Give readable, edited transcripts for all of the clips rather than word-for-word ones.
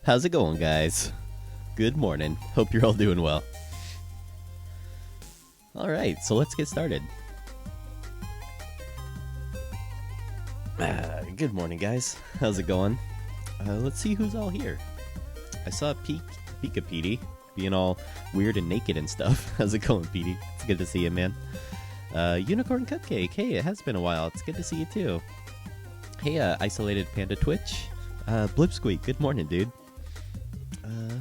How's it going, guys? Good morning. Hope you're all doing well. Alright, so let's get started. Good morning, guys. How's it going? Let's see who's all here. I saw Pika Petey being all weird and naked and stuff. How's it going, Petey? It's good to see you, man. Unicorn Cupcake. Hey, it has been a while. It's good to see you, too. Hey, Isolated Panda Twitch. Blipsqueak. Good morning, dude.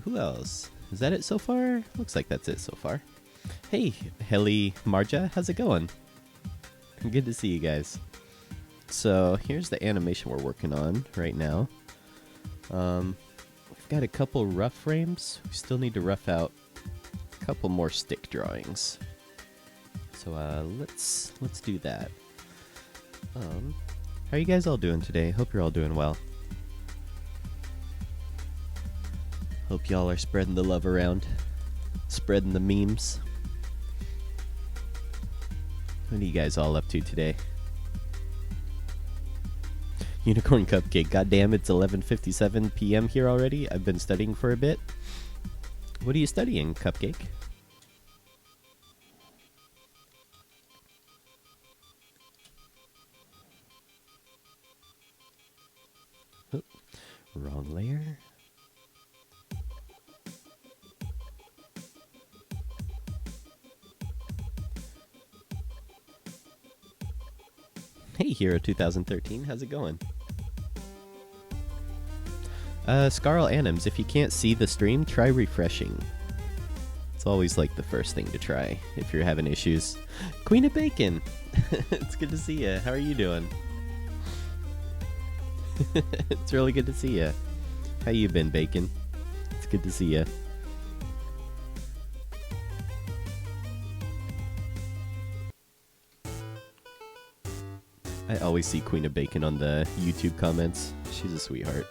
Who else? Is that it so far? Looks like that's it so far. Hey, Heli Marja. How's it going? Good to see you guys. So, here's the animation we're working on right now. We've got a couple rough frames. We still need to rough out a couple more stick drawings. So let's do that. How are you guys all doing today? Hope you're all doing well. Hope y'all are spreading the love around, spreading the memes. What are you guys all up to today? Unicorn Cupcake. Goddamn, it's 11:57 p.m. here already. I've been studying for a bit. What are you studying, Cupcake? Oh, wrong layer. Hey, Hero 2013. How's it going? Scarl Anims, if you can't see the stream, try refreshing. It's always like the first thing to try if you're having issues. Queen of Bacon! It's good to see you. How are you doing? It's really good to see you. How you been, Bacon? It's good to see you. I always see Queen of Bacon on the YouTube comments. She's a sweetheart.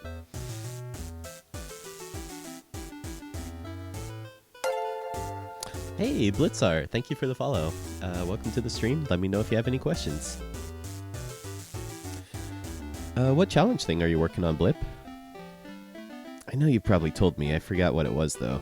Hey, Blitzar, thank you for the follow. Welcome to the stream. Let me know if you have any questions. What challenge thing are you working on, Blip? I know you probably told me. I forgot what it was, though.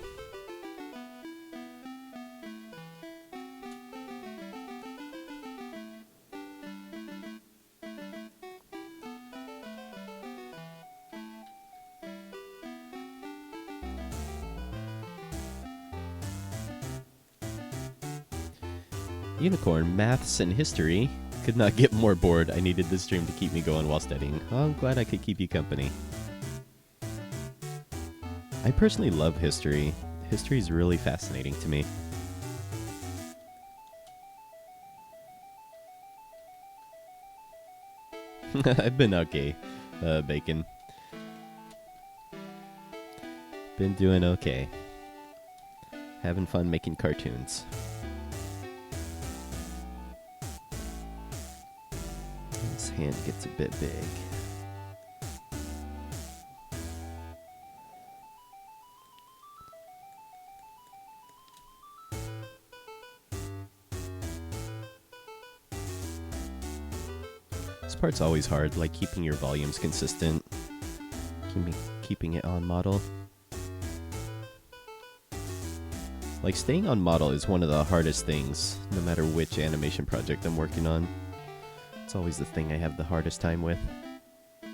Unicorn, maths, and history. Could not get more bored. I needed this stream to keep me going while studying. Oh, I'm glad I could keep you company. I personally love history. History is really fascinating to me. I've been okay, Bacon. Been doing okay. Having fun making cartoons. This hand gets a bit big. This part's always hard, like keeping your volumes consistent, keeping it on model. Like staying on model is one of the hardest things, no matter which animation project I'm working on. It's always the thing I have the hardest time with. You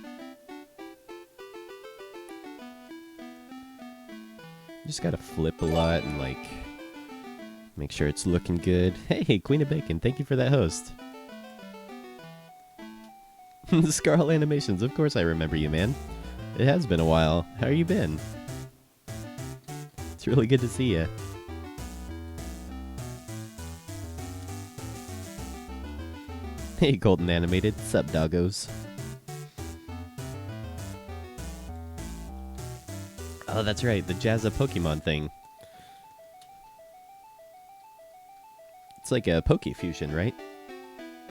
just gotta flip a lot and like make sure it's looking good. Hey, Queen of Bacon, thank you for that host. The Scarl Animations, of course I remember you, man. It has been a while. How you been? It's really good to see you. Hey, Golden Animated. Sup, doggos? Oh, that's right. The Jazza Pokemon thing. It's like a Poke Fusion, right?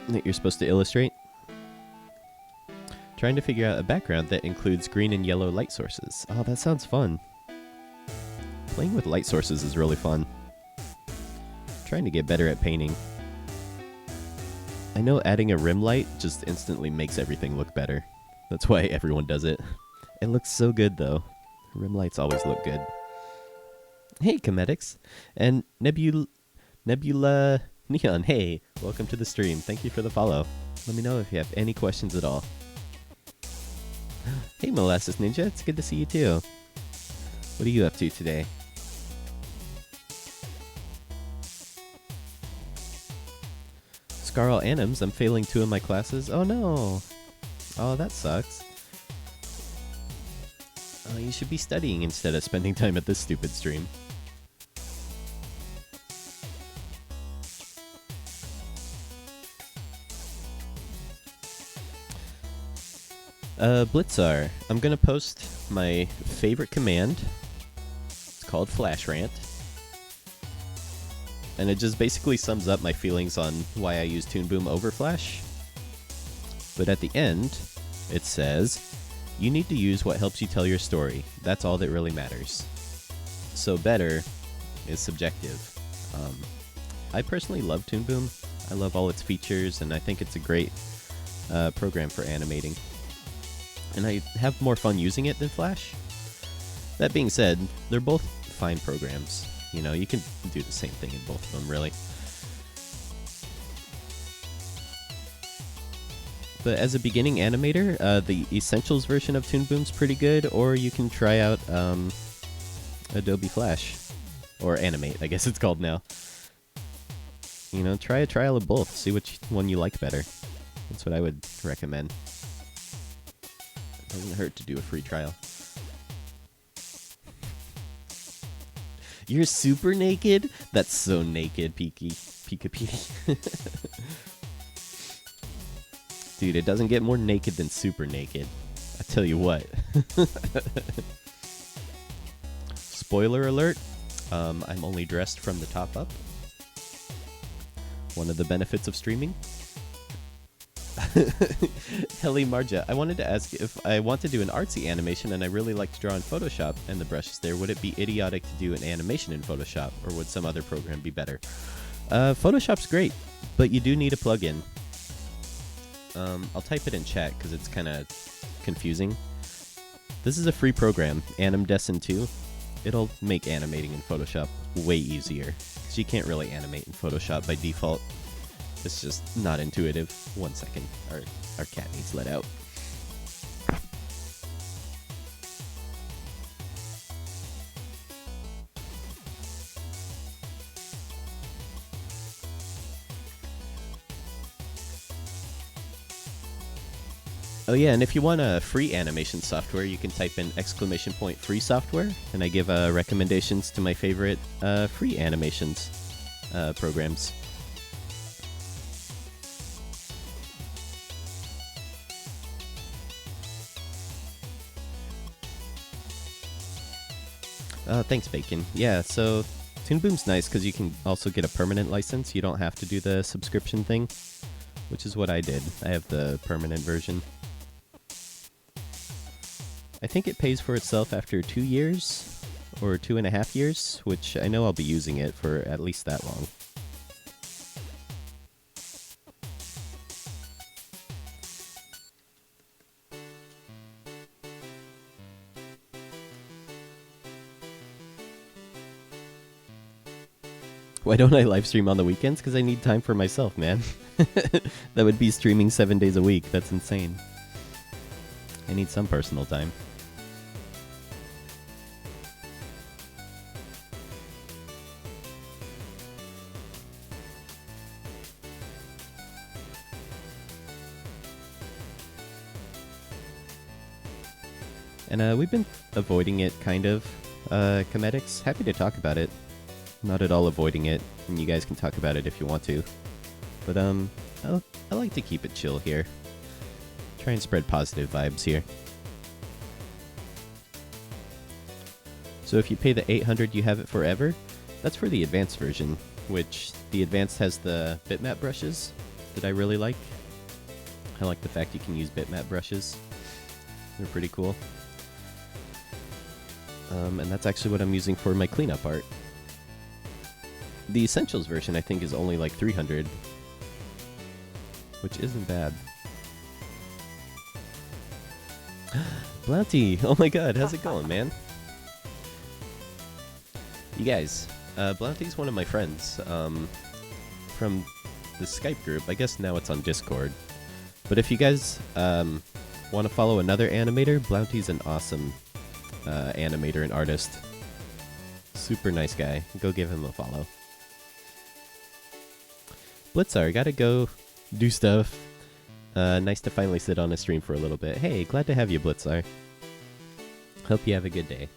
That you're supposed to illustrate. Trying to figure out a background that includes green and yellow light sources. Oh, that sounds fun. Playing with light sources is really fun. Trying to get better at painting. I know adding a rim light just instantly makes everything look better. That's why everyone does it. It looks so good though. Rim lights always look good. Hey, Cometics. And Nebula Neon, hey, welcome to the stream. Thank you for the follow. Let me know if you have any questions at all. Hey, Molasses Ninja, it's good to see you too. What are you up to today? Scarl Anims, I'm failing 2 of my classes. Oh no! Oh, that sucks. You should be studying instead of spending time at this stupid stream. Blitzar, I'm gonna post my favorite command. It's called Flash Rant. And it just basically sums up my feelings on why I use Toon Boom over Flash. But at the end, it says, you need to use what helps you tell your story. That's all that really matters. So better is subjective. I personally love Toon Boom. I love all its features, and I think it's a great program for animating. And I have more fun using it than Flash. That being said, they're both fine programs. You know, you can do the same thing in both of them, really. But as a beginning animator, the Essentials version of Toon Boom's pretty good, or you can try out Adobe Flash. Or Animate, I guess it's called now. You know, try a trial of both. See which one you like better. That's what I would recommend. It doesn't hurt to do a free trial. You're super naked? That's so naked, Pika Petey. Dude, it doesn't get more naked than super naked. I tell you what. Spoiler alert, I'm only dressed from the top up. One of the benefits of streaming. Helly Marja, I wanted to ask if I want to do an artsy animation and I really like to draw in Photoshop and the brushes there, would it be idiotic to do an animation in Photoshop, or would some other program be better? Photoshop's great, but you do need a plugin. I'll type it in chat because it's kind of confusing. This is a free program, AnimDessin 2. It'll make animating in Photoshop way easier, because you can't really animate in Photoshop by default. It's just not intuitive. 1 second. Our cat needs let out. Oh yeah, and if you want a free animation software, you can type in !free software, and I give recommendations to my favorite free animations programs. Thanks, Bacon. Yeah, so Toon Boom's nice because you can also get a permanent license. You don't have to do the subscription thing, which is what I did. I have the permanent version. I think it pays for itself after 2 years, or 2.5 years, which I know I'll be using it for at least that long. Why don't I live stream on the weekends? Because I need time for myself, man. That would be streaming 7 days a week. That's insane. I need some personal time. And we've been avoiding it, kind of, Cometics. Happy to talk about it. Not at all avoiding it, and you guys can talk about it if you want to. But, I like to keep it chill here. Try and spread positive vibes here. So if you pay the 800, you have it forever. That's for the advanced version, which the advanced has the bitmap brushes that I really like. I like the fact you can use bitmap brushes. They're pretty cool. And that's actually what I'm using for my cleanup art. The Essentials version, I think, is only like 300, which isn't bad. Blouty! Oh my god, how's it going, man? You guys, Bounty's one of my friends from the Skype group. I guess now it's on Discord. But if you guys want to follow another animator, Bounty's an awesome animator and artist. Super nice guy. Go give him a follow. Blitzar, gotta go do stuff. Nice to finally sit on a stream for a little bit. Hey, glad to have you, Blitzar. Hope you have a good day.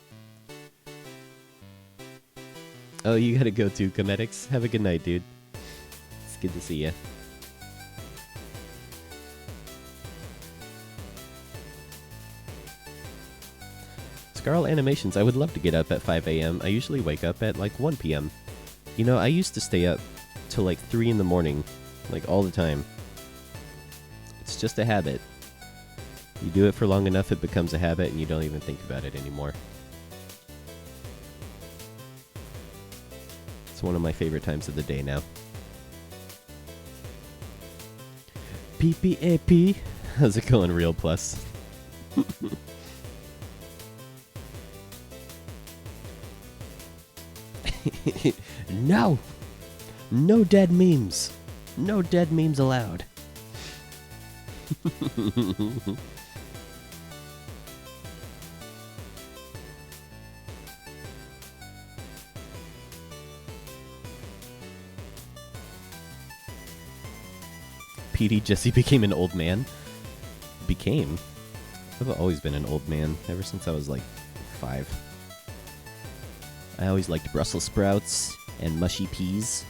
Oh, you gotta go too, Cometics. Have a good night, dude. It's good to see you. Scarl Animations, I would love to get up at 5 a.m. I usually wake up at like 1 p.m. You know, I used to stay up till like 3 in the morning, like all the time. It's just a habit. You do it for long enough, it becomes a habit, and you don't even think about it anymore. It's one of my favorite times of the day now. PPAP. How's it going, Real Plus? No! No dead memes! No dead memes allowed. PD Jesse became an old man. Became? I've always been an old man, ever since I was like 5. I always liked Brussels sprouts and mushy peas.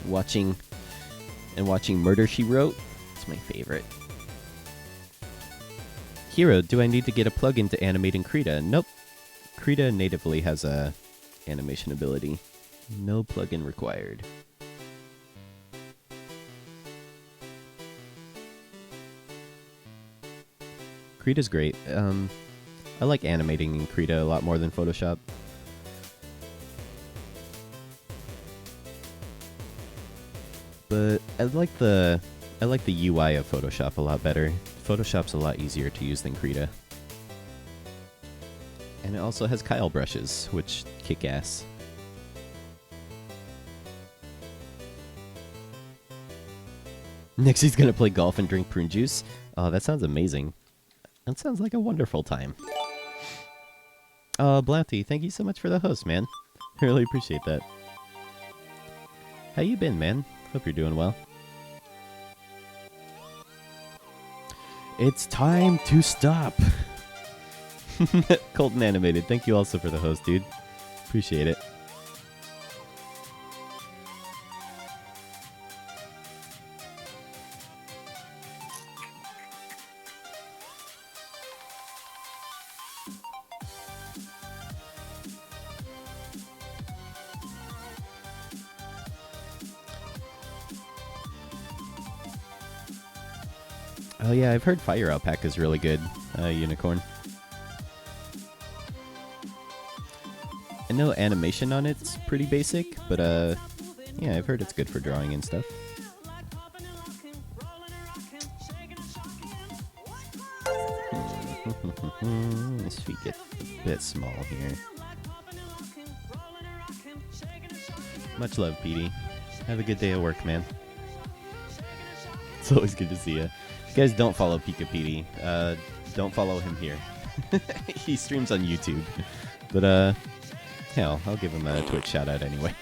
Watching Murder, She Wrote. It's my favorite. Hero, do I need to get a plugin to animate in Krita? Nope. Krita natively has a animation ability. No plugin required. Krita's great. I like animating in Krita a lot more than Photoshop. But I like the UI of Photoshop a lot better. Photoshop's a lot easier to use than Krita. And it also has Kyle brushes, which kick ass. Nixie's gonna play golf and drink prune juice. Oh, that sounds amazing. That sounds like a wonderful time. Blanty, thank you so much for the host, man. I really appreciate that. How you been, man? Hope you're doing well. It's time to stop. Colton Animated, thank you also for the host, dude. Appreciate it. Oh yeah, I've heard Fire Alpaca is really good, Unicorn. I know animation on it's pretty basic, but yeah, I've heard it's good for drawing and stuff. This feet get a bit small here. Much love, Petey. Have a good day at work, man. It's always good to see you. If you guys don't follow Pika Petey, don't follow him here. He streams on YouTube. But, hell, I'll give him a Twitch shout out anyway.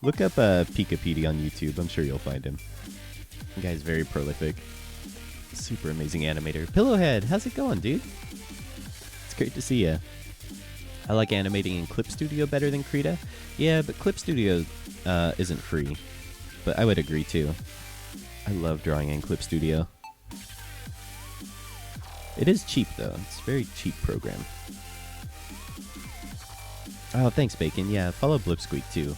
Look up Pika Petey on YouTube. I'm sure you'll find him. The guy's very prolific. Super amazing animator. Pillowhead, how's it going, dude? It's great to see you. I like animating in Clip Studio better than Krita. Yeah, but Clip Studio isn't free. But I would agree, too. I love drawing in Clip Studio. It is cheap, though. It's a very cheap program. Oh, thanks, Bacon. Yeah, follow Blipsqueak, too.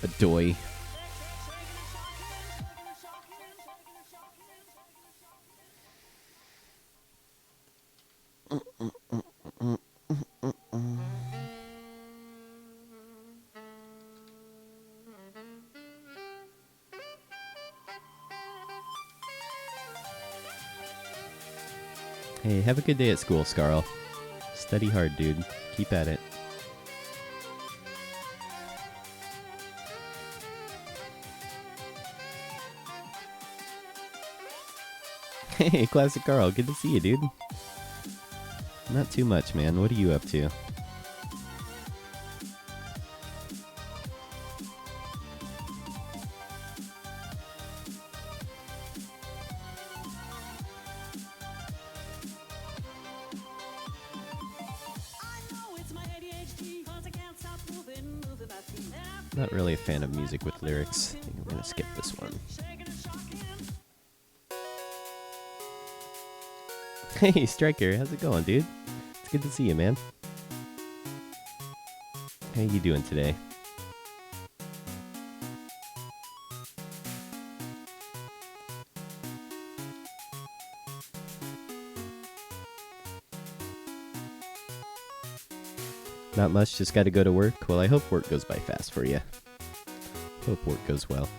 Adoy. Hey, have a good day at school, Scarl. Study hard, dude. Keep at it. Hey, Classic Carl. Good to see you, dude. Not too much, man. What are you up to? Not really a fan of music with lyrics. I think I'm gonna skip this one. Hey, Striker, how's it going, dude? It's good to see you, man. How you doing today? Not much, just gotta go to work. Well, I hope work goes by fast for you. Hope work goes well.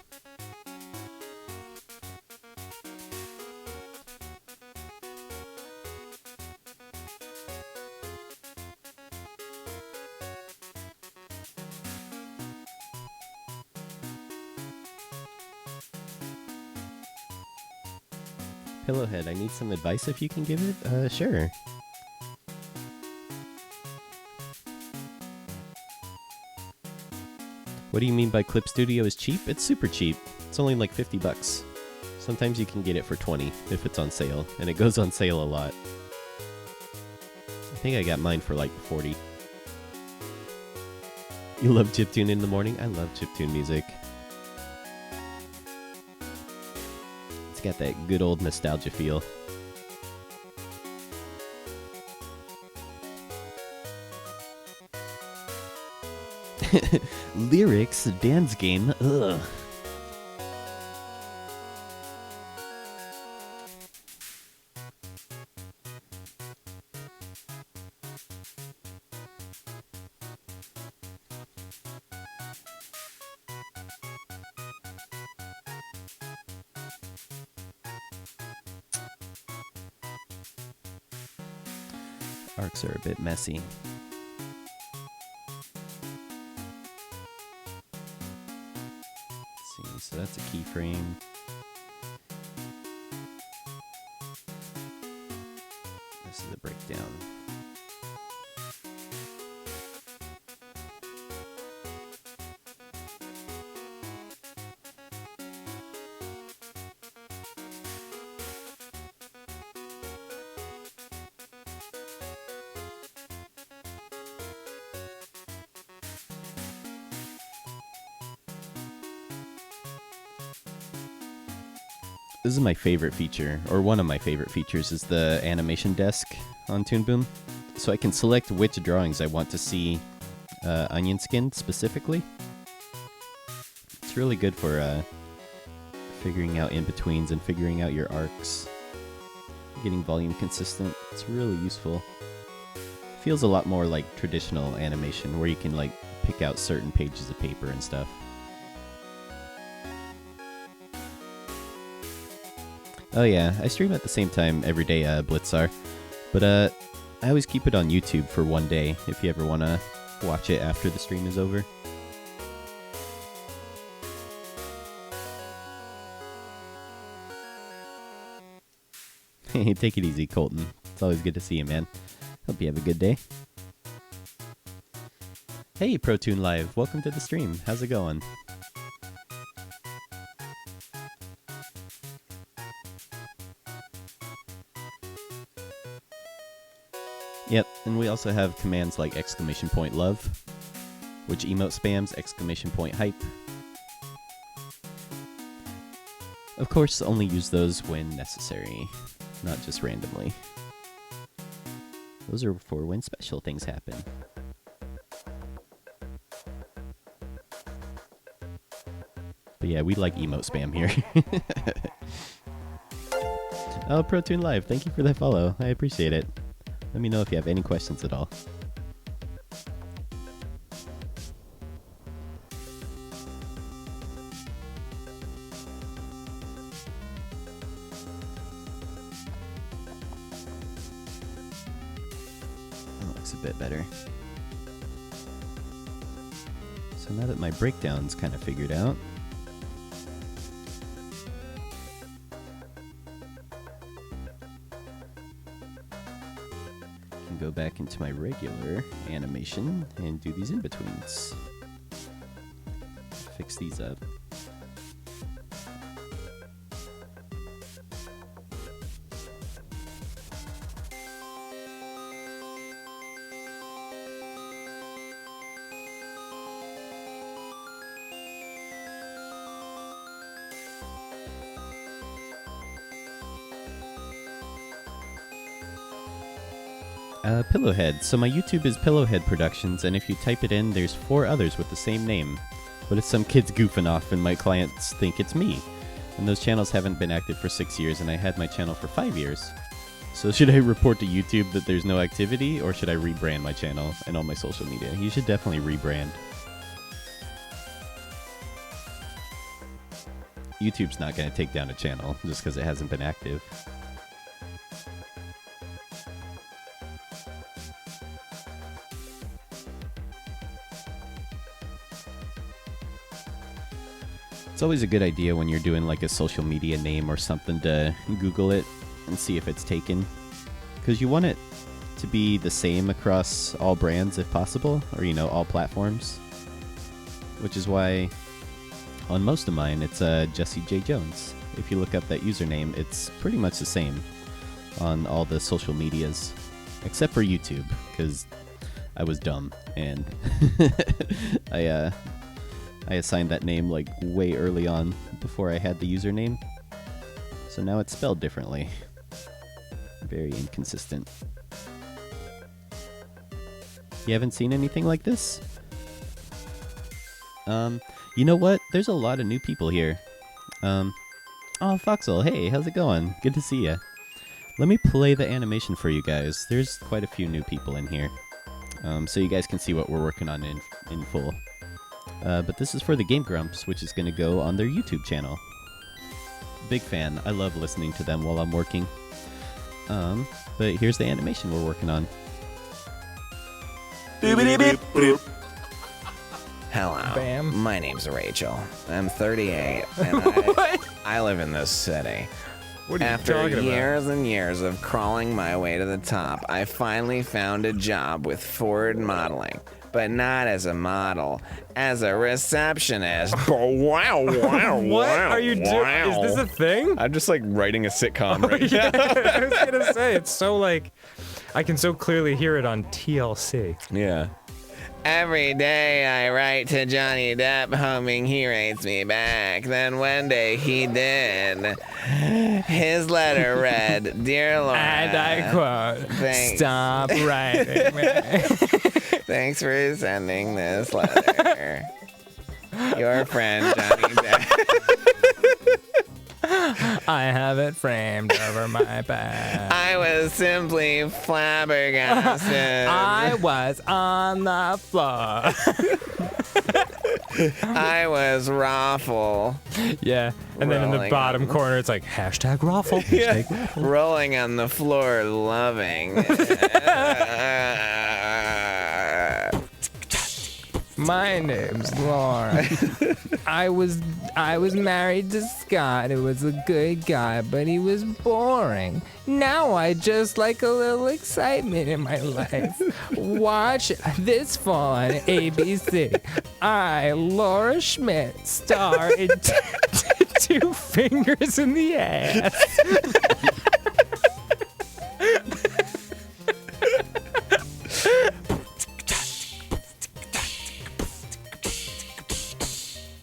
Pillowhead, I need some advice if you can give it. Sure. What do you mean by Clip Studio is cheap? It's super cheap. It's only like 50 bucks. Sometimes you can get it for 20 if it's on sale, and it goes on sale a lot. I think I got mine for like 40. You love chiptune in the morning? I love chiptune music. It's got that good old nostalgia feel. Lyrics, dance game, ugh. Arcs are a bit messy. So that's a keyframe. This is a breakdown. This is my favorite feature, or one of my favorite features, is the animation desk on Toon Boom. So I can select which drawings I want to see onion skinned specifically. It's really good for figuring out in-betweens and figuring out your arcs. Getting volume consistent. It's really useful. Feels a lot more like traditional animation, where you can like pick out certain pages of paper and stuff. Oh yeah, I stream at the same time every day, Blitzar. But I always keep it on YouTube for one day, if you ever want to watch it after the stream is over. Hey, take it easy, Colton. It's always good to see you, man. Hope you have a good day. Hey, ProTune Live, welcome to the stream. How's it going? Yep, and we also have commands like !love, which emote spams !hype. Of course, only use those when necessary, not just randomly. Those are for when special things happen. But yeah, we like emote spam here. Oh, ProTune Live, thank you for that follow. I appreciate it. Let me know if you have any questions at all. bit better. So now that my breakdown's kind of figured out, I can go back into my regular animation and do these in-betweens. Fix these up. Pillowhead. So my YouTube is Pillowhead Productions, and if you type it in, there's 4 others with the same name. But it's some kids goofing off, and my clients think it's me. And those channels haven't been active for 6 years, and I had my channel for 5 years. So should I report to YouTube that there's no activity, or should I rebrand my channel and all my social media? You should definitely rebrand. YouTube's not going to take down a channel just because it hasn't been active. It's always a good idea when you're doing like a social media name or something to Google it and see if it's taken. Because you want it to be the same across all brands if possible, or all platforms. Which is why on most of mine it's Jesse J. Jones. If you look up that username, it's pretty much the same on all the social medias. Except for YouTube, because I was dumb and I assigned that name like way early on before I had the username. So now it's spelled differently. Very inconsistent. You haven't seen anything like this? You know what? There's a lot of new people here. Oh, Foxel, hey, how's it going? Good to see ya. Let me play the animation for you guys. There's quite a few new people in here. So you guys can see what we're working on in full. But this is for the Game Grumps, which is going to go on their YouTube channel. Big fan. I love listening to them while I'm working. But here's the animation we're working on. Hello. Bam. My name's Rachel. I'm 38, and I live in this city. What are you After talking years and years of crawling my way to the top, I finally found a job with Ford Modeling. But not as a model, as a receptionist. Wow, wow, What are you doing? Is this a thing? I'm just like writing a sitcom right now. I was gonna say, it's so like, I can so clearly hear it on TLC. Yeah. Every day I write to Johnny Depp, hoping he writes me back. Then one day he did. His letter read, "Dear Laura," And I quote, Thanks. "Stop writing me." "Thanks for sending this letter. Your friend, Johnny Depp." I have it framed over my back. I was simply flabbergasted. I was on the floor. I was raffle. Yeah, and then in the Rolling bottom on. corner, it's like hashtag raffle. Yeah. Rolling on the floor, loving. My name's Laura. I was married to Scott, who was a good guy, but he was boring. Now I just like a little excitement in my life. Watch this fall on ABC. I, Laura Schmidt, star in Two Fingers in the Ass.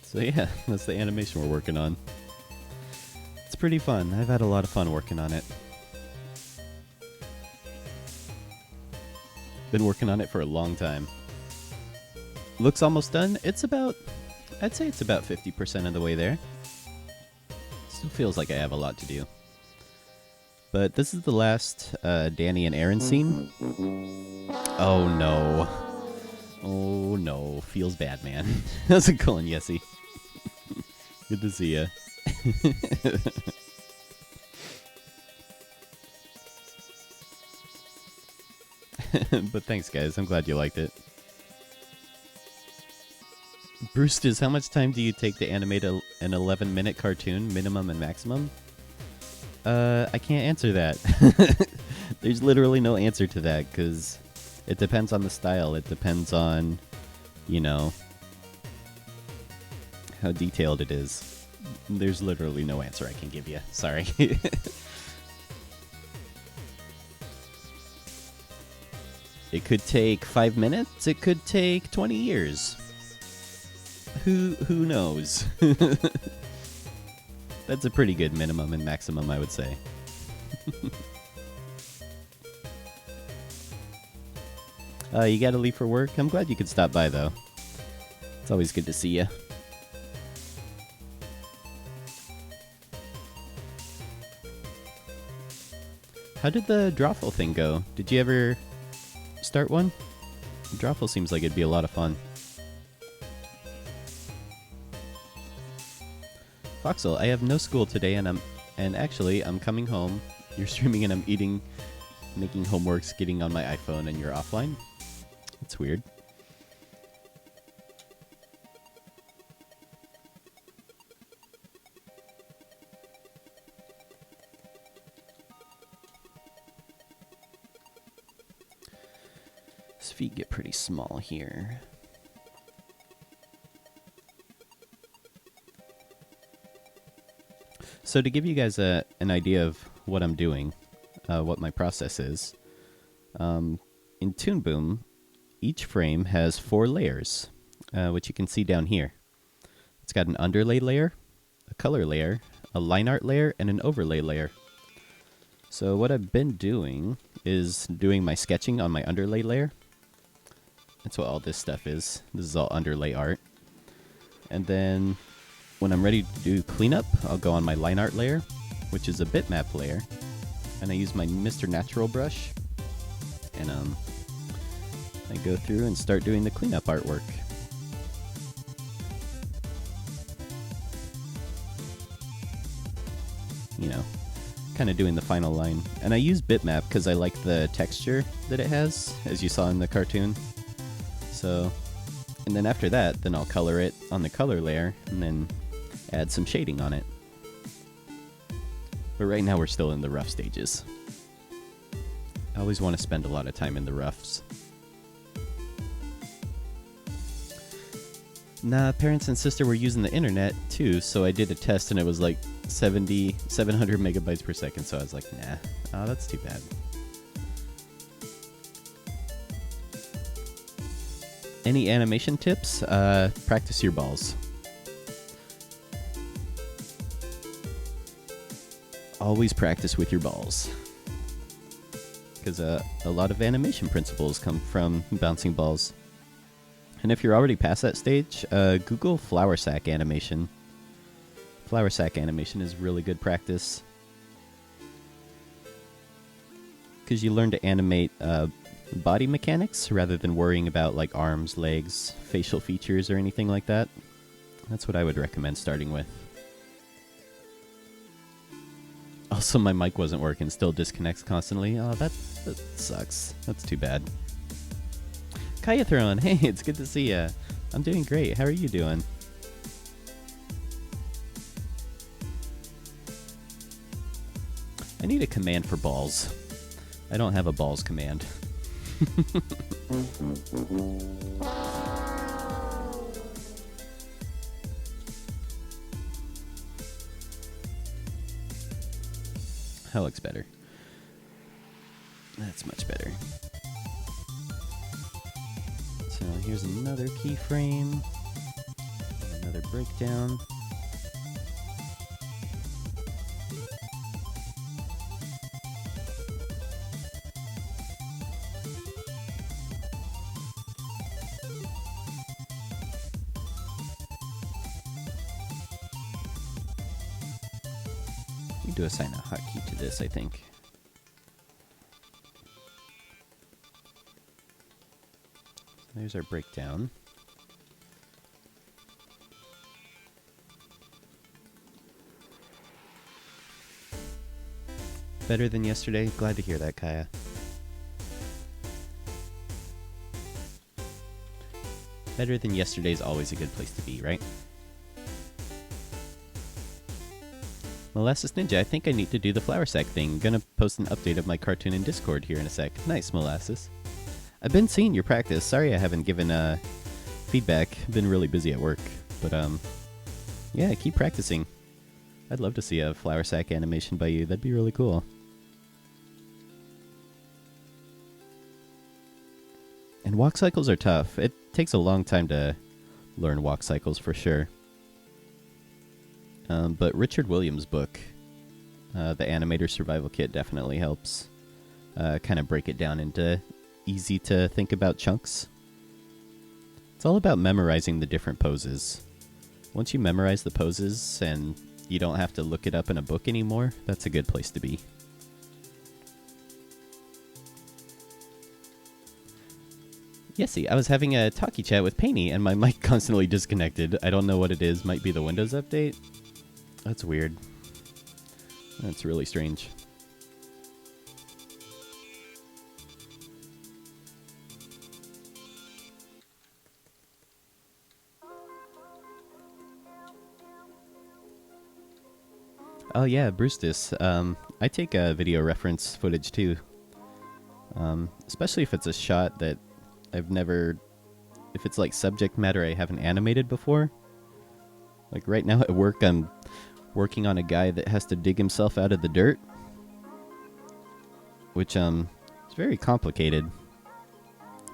So yeah, that's the animation we're working on. It's pretty fun. I've had a lot of fun working on it. Been working on it for a long time. Looks almost done. I'd say it's about 50% of the way there. Still feels like I have a lot to do. But this is the last Danny and Aaron scene. Oh no. Oh no. Feels bad, man. How's it going, Yessie? Good to see ya. But thanks, guys. I'm glad you liked it. Brewsters, how much time do you take to animate an 11-minute cartoon, minimum and maximum? I can't answer that. There's literally no answer to that, because it depends on the style. It depends on, you know, how detailed it is. There's literally no answer I can give you. Sorry. It could take 5 minutes. It could take 20 years. Who knows? That's a pretty good minimum and maximum, I would say. You gotta leave for work? I'm glad you could stop by, though. It's always good to see you. How did the Drawful thing go? Did you ever start one? Drawful seems like it'd be a lot of fun. Foxel, I have no school today, and actually I'm coming home. You're streaming and I'm eating, making homeworks, getting on my iPhone, and you're offline. That's weird. His feet get pretty small here. So to give you guys an idea of what I'm doing, what my process is, in Toon Boom, each frame has 4 layers, which you can see down here. It's got an underlay layer, a color layer, a line art layer, and an overlay layer. So what I've been doing is doing my sketching on my underlay layer. That's what all this stuff is. This is all underlay art. And then when I'm ready to do cleanup, I'll go on my line art layer, which is a bitmap layer. And I use my Mr. Natural brush. And I go through and start doing the cleanup artwork. You know, kind of doing the final line. And I use bitmap because I like the texture that it has, as you saw in the cartoon. So, and then after that, then I'll color it on the color layer and then add some shading on it. But right now we're still in the rough stages. I always want to spend a lot of time in the roughs. Nah, parents and sister were using the internet too, so I did a test and it was like 700 megabytes per second, so I was like, nah, oh, that's too bad. Any animation tips? Practice your balls. Always practice with your balls. Because a lot of animation principles come from bouncing balls. And if you're already past that stage, Google flour sack animation. Flour sack animation is really good practice. Because you learn to animate body mechanics rather than worrying about like arms, legs, facial features, or anything like that. That's what I would recommend starting with. Also, my mic wasn't working, still disconnects constantly. Oh, that sucks. That's too bad. Kayathron, hey, it's good to see ya. I'm doing great. How are you doing? I need a command for balls. I don't have a balls command. That looks better. That's much better. So here's another keyframe. Another breakdown. Need to assign a hotkey to this, I think. There's our breakdown. Better than yesterday. Glad to hear that, Kaya. Better than yesterday's always a good place to be, right? Molasses Ninja, I think I need to do the flour sack thing. Gonna post an update of my cartoon in Discord here in a sec. Nice, Molasses. I've been seeing your practice. Sorry I haven't given feedback. Been really busy at work. But, yeah, keep practicing. I'd love to see a flour sack animation by you. That'd be really cool. And walk cycles are tough. It takes a long time to learn walk cycles for sure. But Richard Williams' book, The Animator Survival Kit, definitely helps kind of break it down into easy to think about chunks. It's all about memorizing the different poses. Once you memorize the poses and you don't have to look it up in a book anymore, that's a good place to be. Yesy, I was having a talkie chat with Painty and my mic constantly disconnected. I don't know what it is. Might be the Windows update. That's weird. That's really strange. Oh yeah, Brewstis. I take video reference footage too. Especially if it's a shot that I've never... If it's like subject matter I haven't animated before. Like right now at work I'm working on a guy that has to dig himself out of the dirt. Which is very complicated.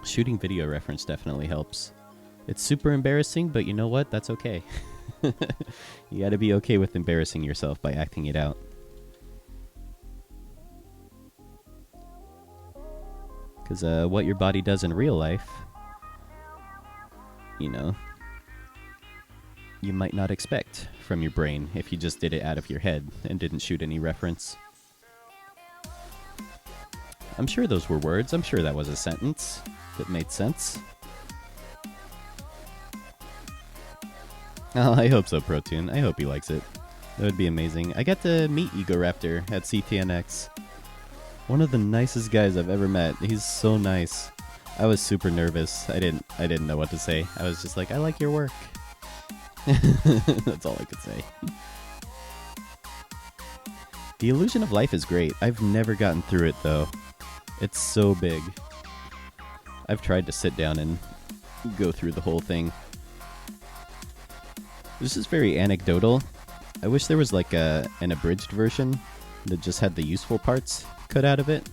Shooting video reference definitely helps. It's super embarrassing, but you know what? That's okay. You gotta be okay with embarrassing yourself by acting it out. Because what your body does in real life, you know, you might not expect from your brain if you just did it out of your head and didn't shoot any reference. I'm sure those were words. I'm sure that was a sentence that made sense. Oh, I hope so, Protoon. I hope he likes it. That would be amazing. I got to meet Egoraptor at CTNX. One of the nicest guys I've ever met. He's so nice. I was super nervous. I didn't know what to say. I was just like, I like your work. That's all I could say. The Illusion of Life is great. I've never gotten through it though. It's so big. I've tried to sit down and go through the whole thing. This is very anecdotal. I wish there was like an abridged version that just had the useful parts cut out of it.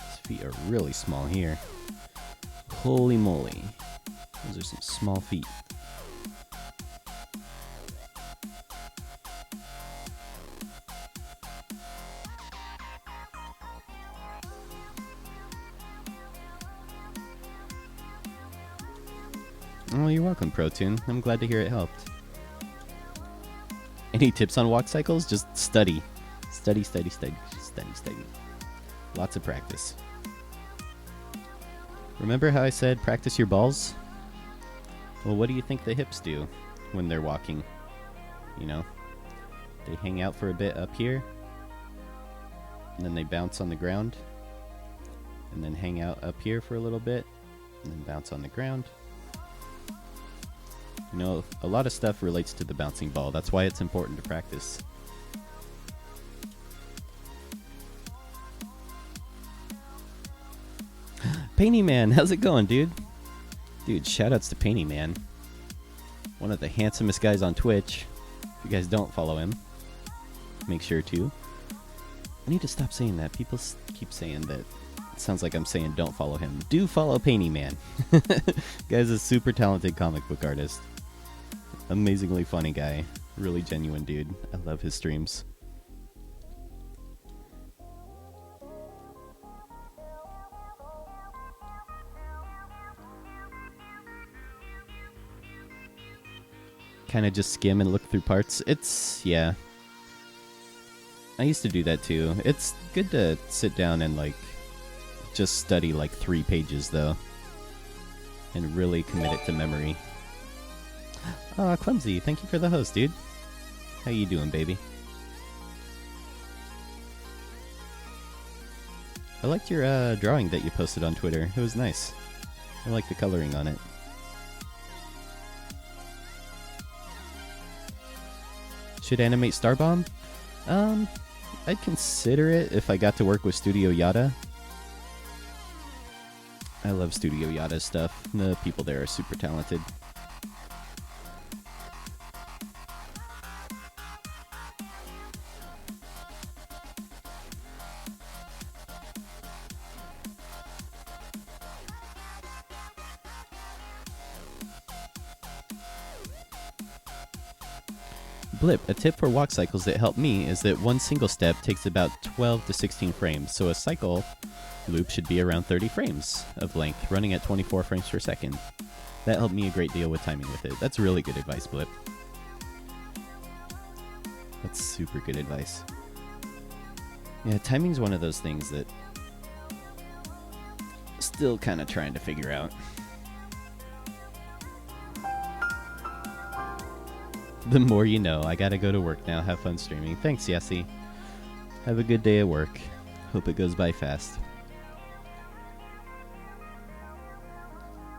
His feet are really small here. Holy moly. Those are some small feet. Oh, you're welcome, Protoon. I'm glad to hear it helped. Any tips on walk cycles? Just study. Study, study, study. Study, study. Lots of practice. Remember how I said practice your balls? Well, what do you think the hips do when they're walking? You know? They hang out for a bit up here. And then they bounce on the ground. And then hang out up here for a little bit. And then bounce on the ground. You know, a lot of stuff relates to the bouncing ball. That's why it's important to practice. Painty Man, how's it going, dude? Dude, shoutouts to Painty Man. One of the handsomest guys on Twitch. If you guys don't follow him, make sure to. I need to stop saying that. People keep saying that. It sounds like I'm saying don't follow him. Do follow Painty Man. Guy's a super talented comic book artist. Amazingly funny guy. Really genuine dude. I love his streams. Kind of just skim and look through parts. Yeah. I used to do that too. It's good to sit down and like just study like 3 pages though. And really commit it to memory. Clumsy, thank you for the host, dude. How you doing, baby? I liked your drawing that you posted on Twitter. It was nice. I like the coloring on it. Should animate Starbomb? I'd consider it if I got to work with Studio Yada. I love Studio Yada's stuff. The people there are super talented. Blip, a tip for walk cycles that help me is that one single step takes about 12 to 16 frames, so a cycle loop should be around 30 frames of length, running at 24 frames per second. That helped me a great deal with timing with it. That's really good advice, Blip. That's super good advice. Yeah, timing's one of those things that still kind of trying to figure out. The more you know. I gotta go to work now. Have fun streaming. Thanks, Yassi. Have a good day at work. Hope it goes by fast.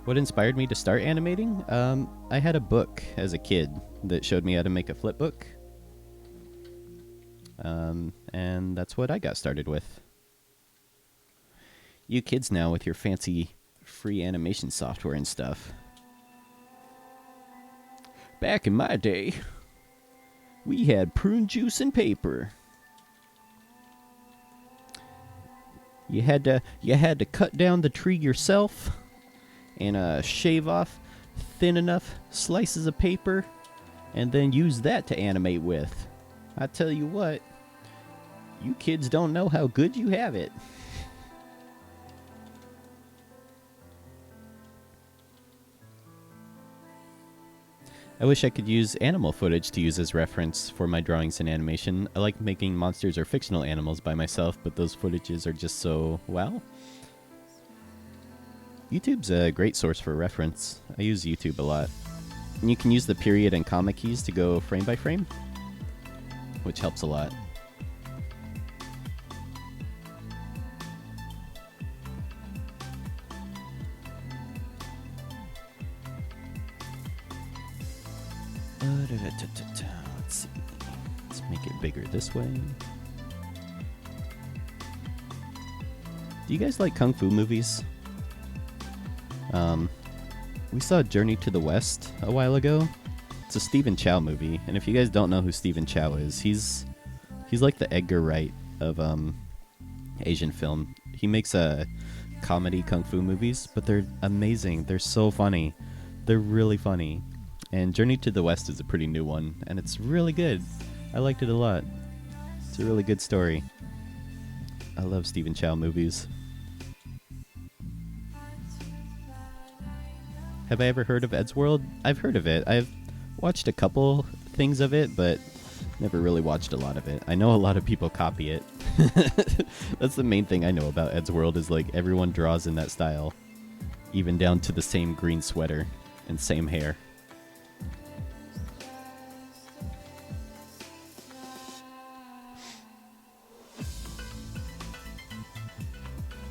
What inspired me to start animating? I had a book as a kid that showed me how to make a flip book. And that's what I got started with. You kids now with your fancy free animation software and stuff. Back in my day, we had prune juice and paper. You had to cut down the tree yourself and shave off thin enough slices of paper and then use that to animate with. I tell you what, you kids don't know how good you have it. I wish I could use animal footage to use as reference for my drawings and animation. I like making monsters or fictional animals by myself, but those footages are just so, well. YouTube's a great source for reference. I use YouTube a lot. And you can use the period and comma keys to go frame by frame, which helps a lot. Let's see. Let's make it bigger this way. Do you guys like Kung Fu movies? We saw Journey to the West a while ago. It's a Stephen Chow movie, and if you guys don't know who Stephen Chow is, he's like the Edgar Wright of Asian film. He makes comedy Kung Fu movies, but they're amazing. They're so funny. They're really funny. And Journey to the West is a pretty new one, and it's really good. I liked it a lot. It's a really good story. I love Stephen Chow movies. Have I ever heard of Ed's World? I've heard of it. I've watched a couple things of it, but never really watched a lot of it. I know a lot of people copy it. That's the main thing I know about Ed's World is like everyone draws in that style. Even down to the same green sweater and same hair.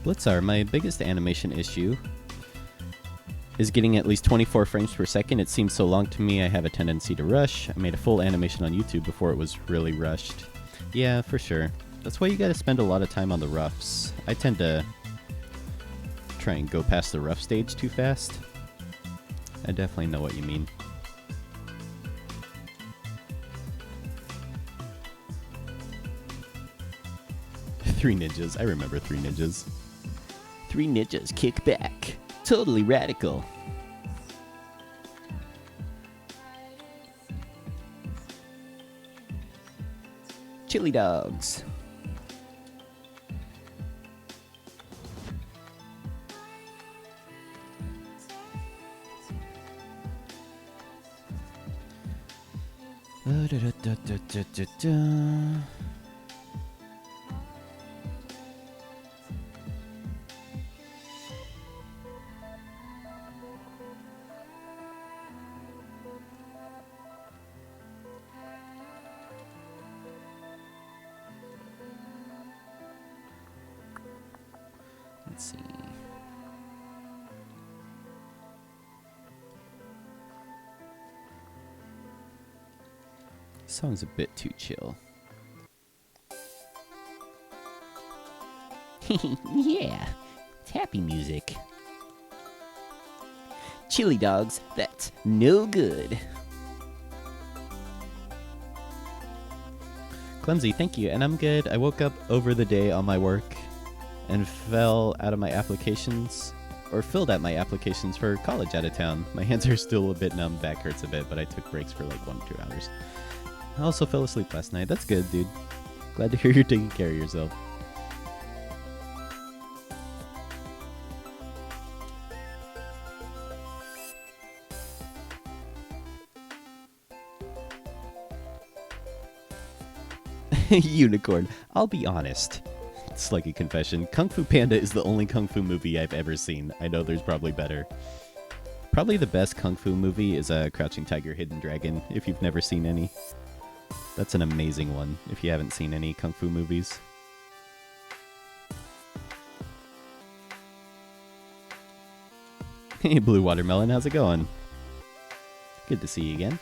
Blitzar, my biggest animation issue is getting at least 24 frames per second. It seems so long to me, I have a tendency to rush. I made a full animation on YouTube before it was really rushed. Yeah, for sure. That's why you gotta spend a lot of time on the roughs. I tend to try and go past the rough stage too fast. I definitely know what you mean. Three Ninjas. I remember Three Ninjas. Three Ninjas kick back. Totally radical. Chili dogs. Let's see. This song's a bit too chill. Yeah, it's happy music. Chili dogs, that's no good. Clumsy, thank you, and I'm good. I woke up over the day on my work and fell out of my applications, or filled out my applications for college out of town. My hands are still a bit numb, back hurts a bit, but I took breaks for like 1 or 2 hours. I also fell asleep last night. That's good, dude. Glad to hear you're taking care of yourself. Unicorn. I'll be honest. It's like a confession. Kung Fu Panda is the only Kung Fu movie I've ever seen. I know there's probably better. Probably the best Kung Fu movie is Crouching Tiger, Hidden Dragon, if you've never seen any. That's an amazing one, if you haven't seen any Kung Fu movies. Hey, Blue Watermelon, how's it going? Good to see you again.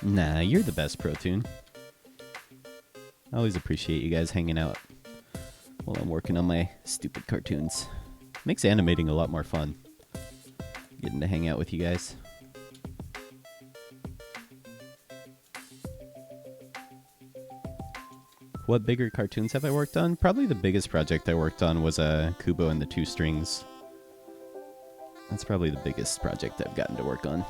Nah, you're the best, Protoon. I always appreciate you guys hanging out while I'm working on my stupid cartoons. Makes animating a lot more fun. Getting to hang out with you guys. What bigger cartoons have I worked on? Probably the biggest project I worked on was Kubo and the Two Strings. That's probably the biggest project I've gotten to work on.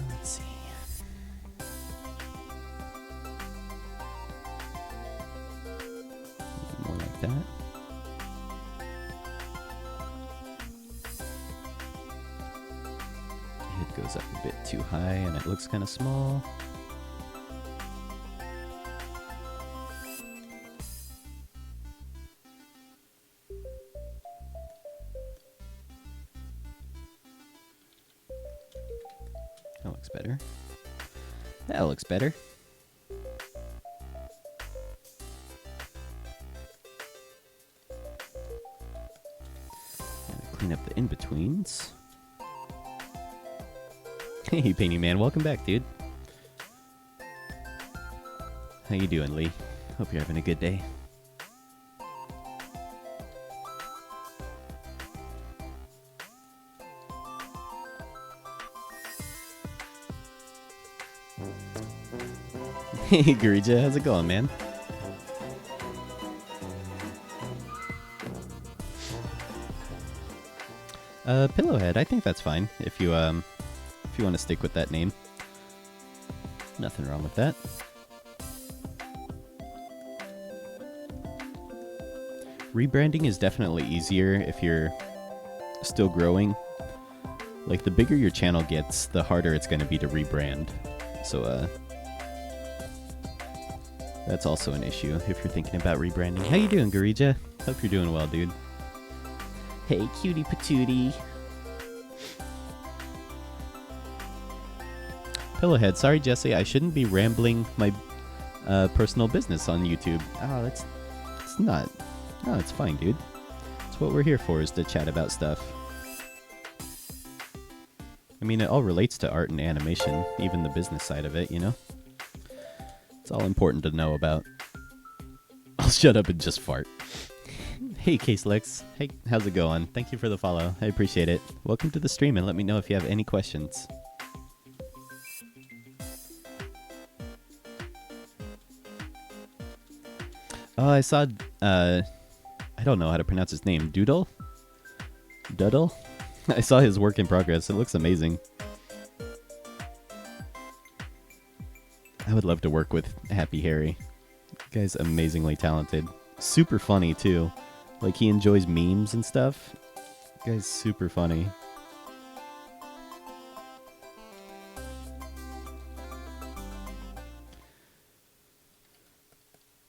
Let's see. More like that. It goes up a bit too high and it looks kind of small. That looks better. That looks better. Gotta clean up the in-betweens. Hey, Painty Man, welcome back, dude. How you doing, Lee? Hope you're having a good day. Hey, Garija, how's it going, man? Pillowhead, I think that's fine if you want to stick with that name. Nothing wrong with that. Rebranding is definitely easier if you're still growing. Like, the bigger your channel gets, the harder it's going to be to rebrand. So, that's also an issue if you're thinking about rebranding. How you doing, Garija? Hope you're doing well, dude. Hey, cutie patootie. Pillowhead, sorry, Jesse, I shouldn't be rambling my personal business on YouTube. Oh, it's not. No, it's fine, dude. It's what we're here for, is to chat about stuff. I mean, it all relates to art and animation, even the business side of it, you know? It's all important to know about. I'll shut up and just fart. Hey, Caselex. Hey, how's it going? Thank you for the follow. I appreciate it. Welcome to the stream, and let me know if you have any questions. Oh, I saw, I don't know how to pronounce his name. Doodle? Duddle? I saw his work in progress. It looks amazing. I would love to work with Happy Harry. The guy's amazingly talented. Super funny, too. Like, he enjoys memes and stuff. The guy's super funny.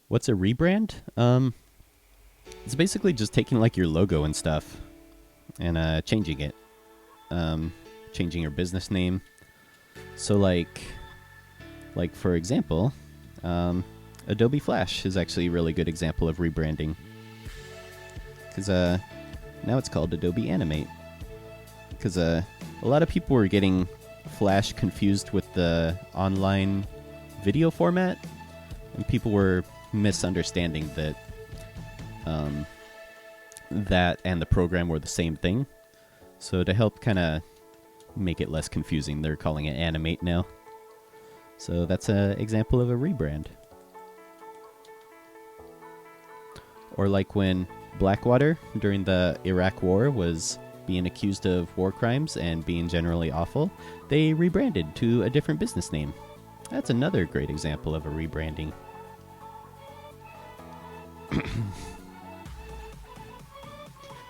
What's a rebrand? It's basically just taking, like, your logo and stuff and changing it, changing your business name. So like for example, Adobe Flash is actually a really good example of rebranding, because now it's called Adobe Animate, because a lot of people were getting Flash confused with the online video format, and people were misunderstanding that that and the program were the same thing. So to help kind of make it less confusing, they're calling it Animate now. So that's an example of a rebrand. Or like when Blackwater during the Iraq War was being accused of war crimes and being generally awful, they rebranded to a different business name. That's another great example of a rebranding.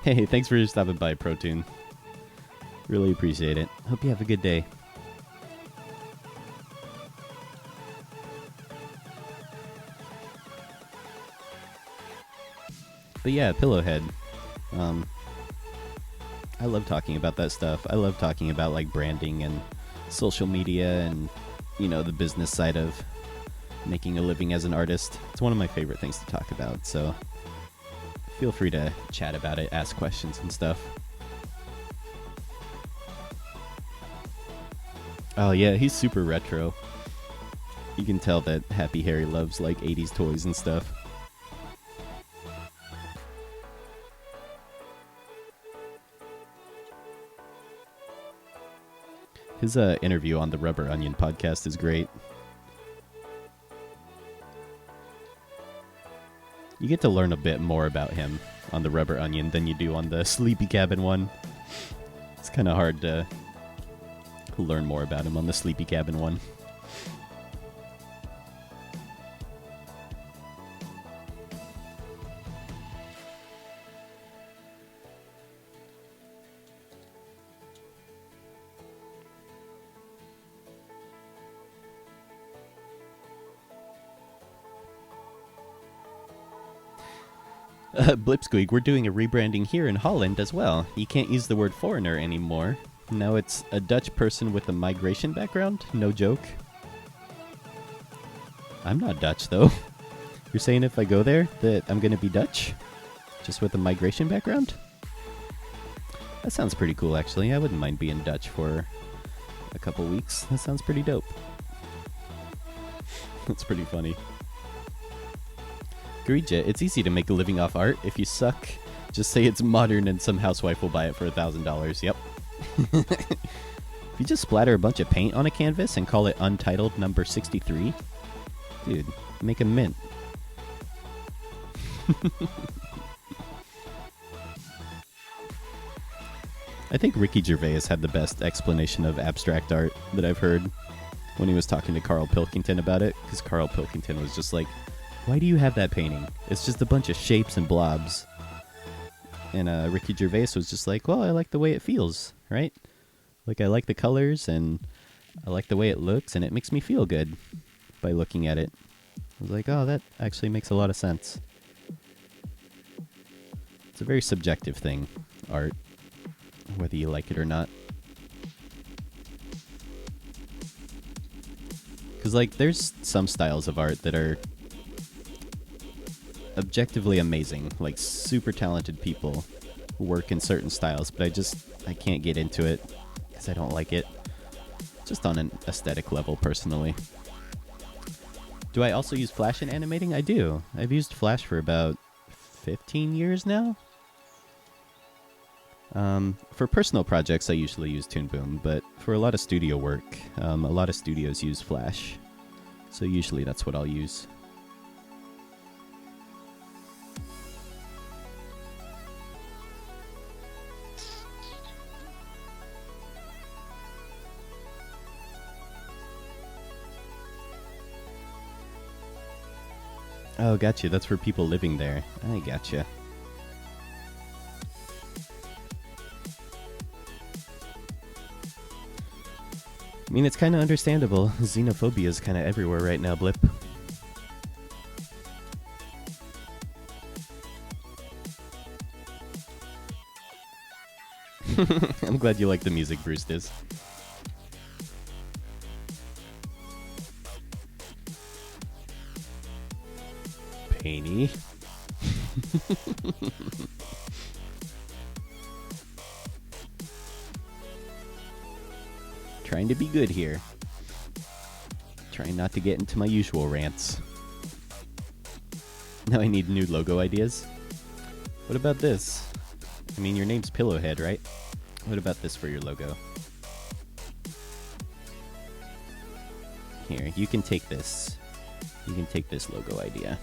Hey, thanks for stopping by, Protoon. Really appreciate it. Hope you have a good day. But yeah, Pillowhead. I love talking about that stuff. I love talking about like branding and social media and, you know, the business side of making a living as an artist. It's one of my favorite things to talk about, so feel free to chat about it, ask questions and stuff. Oh yeah, he's super retro. You can tell that Happy Harry loves like 80s toys and stuff. His interview on the Rubber Onion podcast is great. You get to learn a bit more about him on the Rubber Onion than you do on the Sleepy Cabin one. It's kind of hard to learn more about him on the Sleepy Cabin one. Blipsqueak, we're doing a rebranding here in Holland as well. You can't use the word foreigner anymore. Now it's a Dutch person with a migration background? No joke. I'm not Dutch, though. You're saying if I go there that I'm going to be Dutch? Just with a migration background? That sounds pretty cool, actually. I wouldn't mind being Dutch for a couple weeks. That sounds pretty dope. That's pretty funny. Garija, it's easy to make a living off art. If you suck, just say it's modern and some housewife will buy it for $1,000. Yep. If you just splatter a bunch of paint on a canvas and call it Untitled Number 63, dude, make a mint. I think Ricky Gervais had the best explanation of abstract art that I've heard when he was talking to Carl Pilkington about it, because Carl Pilkington was just like, why do you have that painting? It's just a bunch of shapes and blobs. And Ricky Gervais was just like, well, I like the way it feels, right? Like, I like the colors, and I like the way it looks, and it makes me feel good by looking at it. I was like, oh, that actually makes a lot of sense. It's a very subjective thing, art, whether you like it or not. Because, like, there's some styles of art that are objectively amazing, like super talented people who work in certain styles, but I can't get into it because I don't like it, just on an aesthetic level personally. Do I also use Flash in animating? I do. I've used Flash for about 15 years now. For personal projects I usually use Toon Boom, but for a lot of studio work, a lot of studios use Flash, so usually that's what I'll use. Oh, gotcha. That's for people living there. I gotcha. I mean, it's kind of understandable. Xenophobia is kind of everywhere right now, Blip. I'm glad you like the music, Bruce does. Painy. Trying to be good here. Trying not to get into my usual rants. Now I need new logo ideas. What about this? I mean, your name's Pillowhead, right? What about this for your logo? Here, you can take this. You can take this logo idea.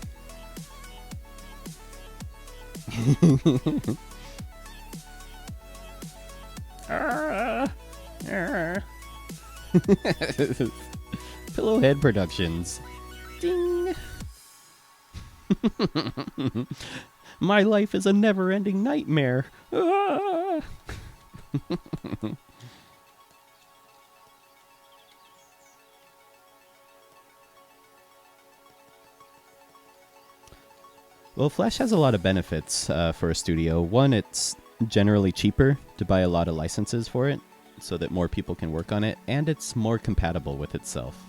Pillowhead Productions. Ding! My life is a never-ending nightmare. Ah! Well, Flash has a lot of benefits for a studio. One, it's generally cheaper to buy a lot of licenses for it, so that more people can work on it, and it's more compatible with itself.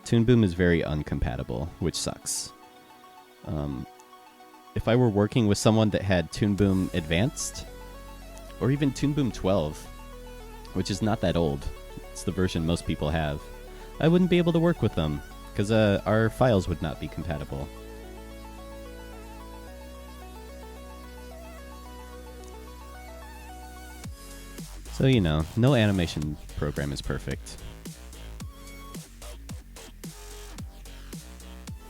Toon Boom is very uncompatible, which sucks. If I were working with someone that had Toon Boom Advanced, or even Toon Boom 12, which is not that old, it's the version most people have, I wouldn't be able to work with them, because our files would not be compatible. So, you know, no animation program is perfect.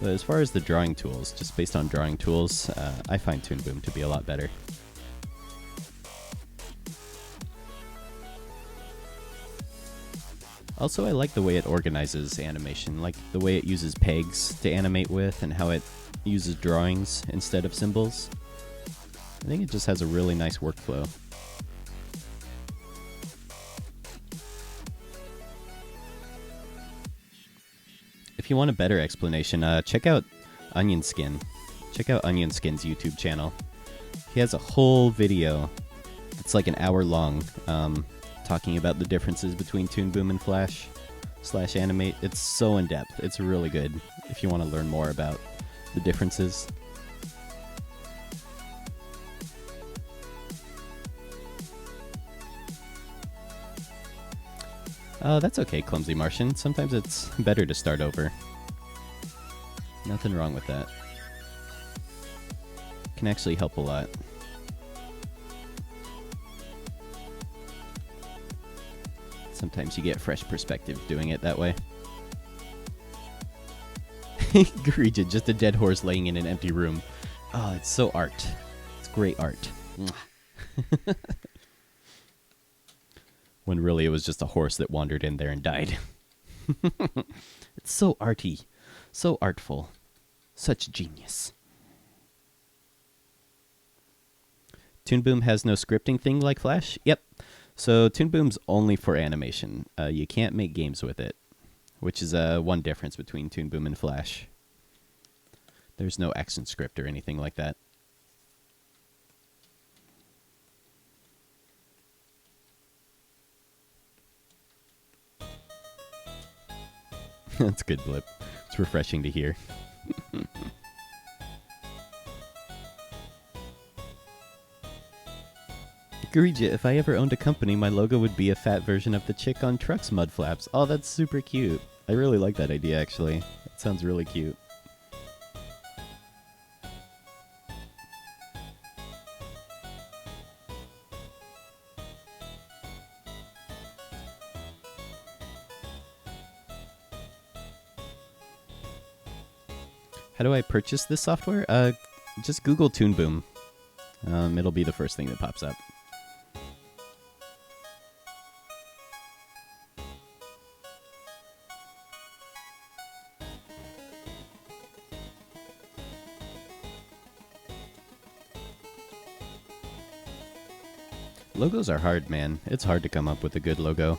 But as far as the drawing tools, just based on drawing tools, I find Toon Boom to be a lot better. Also, I like the way it organizes animation, like the way it uses pegs to animate with and how it uses drawings instead of symbols. I think it just has a really nice workflow. If you want a better explanation, check out Onion Skin. Check out Onion Skin's YouTube channel. He has a whole video. It's like an hour long, talking about the differences between Toon Boom and Flash / Animate. It's so in depth. It's really good if you want to learn more about the differences. Oh, that's okay, Clumsy Martian. Sometimes it's better to start over. Nothing wrong with that. Can actually help a lot. Sometimes you get fresh perspective doing it that way. Garija, just a dead horse laying in an empty room. Oh, it's so art. It's great art. When really it was just a horse that wandered in there and died. It's so arty, so artful, such genius. Toon Boom has no scripting thing like Flash? Yep. So Toon Boom's only for animation. You can't make games with it, which is one difference between Toon Boom and Flash. There's no action script or anything like that. That's good, Blip. It's refreshing to hear. Garija, if I ever owned a company, my logo would be a fat version of the chick on Truck's mud flaps. Oh, that's super cute. I really like that idea, actually. That sounds really cute. How do I purchase this software? Just Google Toon Boom. It'll be the first thing that pops up. Logos are hard, man. It's hard to come up with a good logo.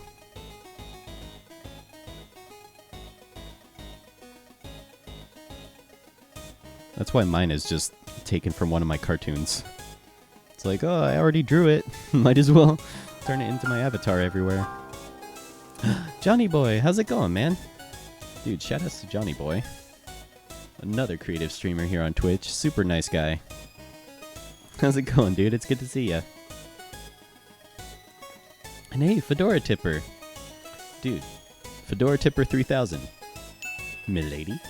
That's why mine is just taken from one of my cartoons. It's like, oh, I already drew it. Might as well turn it into my avatar everywhere. Johnny Boy, how's it going, man? Dude, shout outs to Johnny Boy. Another creative streamer here on Twitch. Super nice guy. How's it going, dude? It's good to see ya. And hey, Fedora Tipper. Dude, Fedora Tipper 3000. Milady.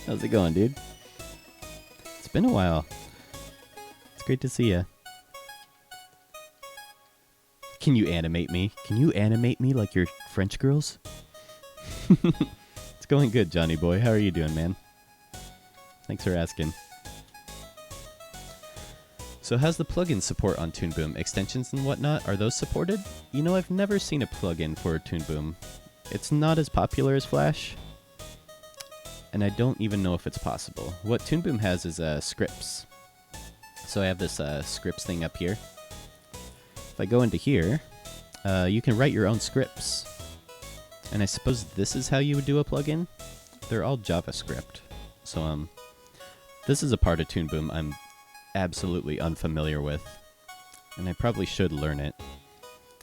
How's it going, dude? It's been a while. It's great to see ya. Can you animate me? Can you animate me like your French girls? It's going good, Johnny Boy. How are you doing, man? Thanks for asking. So how's the plugin support on Toon Boom? Extensions and whatnot, are those supported? You know, I've never seen a plugin for Toon Boom. It's not as popular as Flash, and I don't even know if it's possible. What Toon Boom has is scripts. So I have this scripts thing up here. If I go into here, you can write your own scripts. And I suppose this is how you would do a plugin. They're all JavaScript. So this is a part of Toon Boom I'm absolutely unfamiliar with, and I probably should learn it.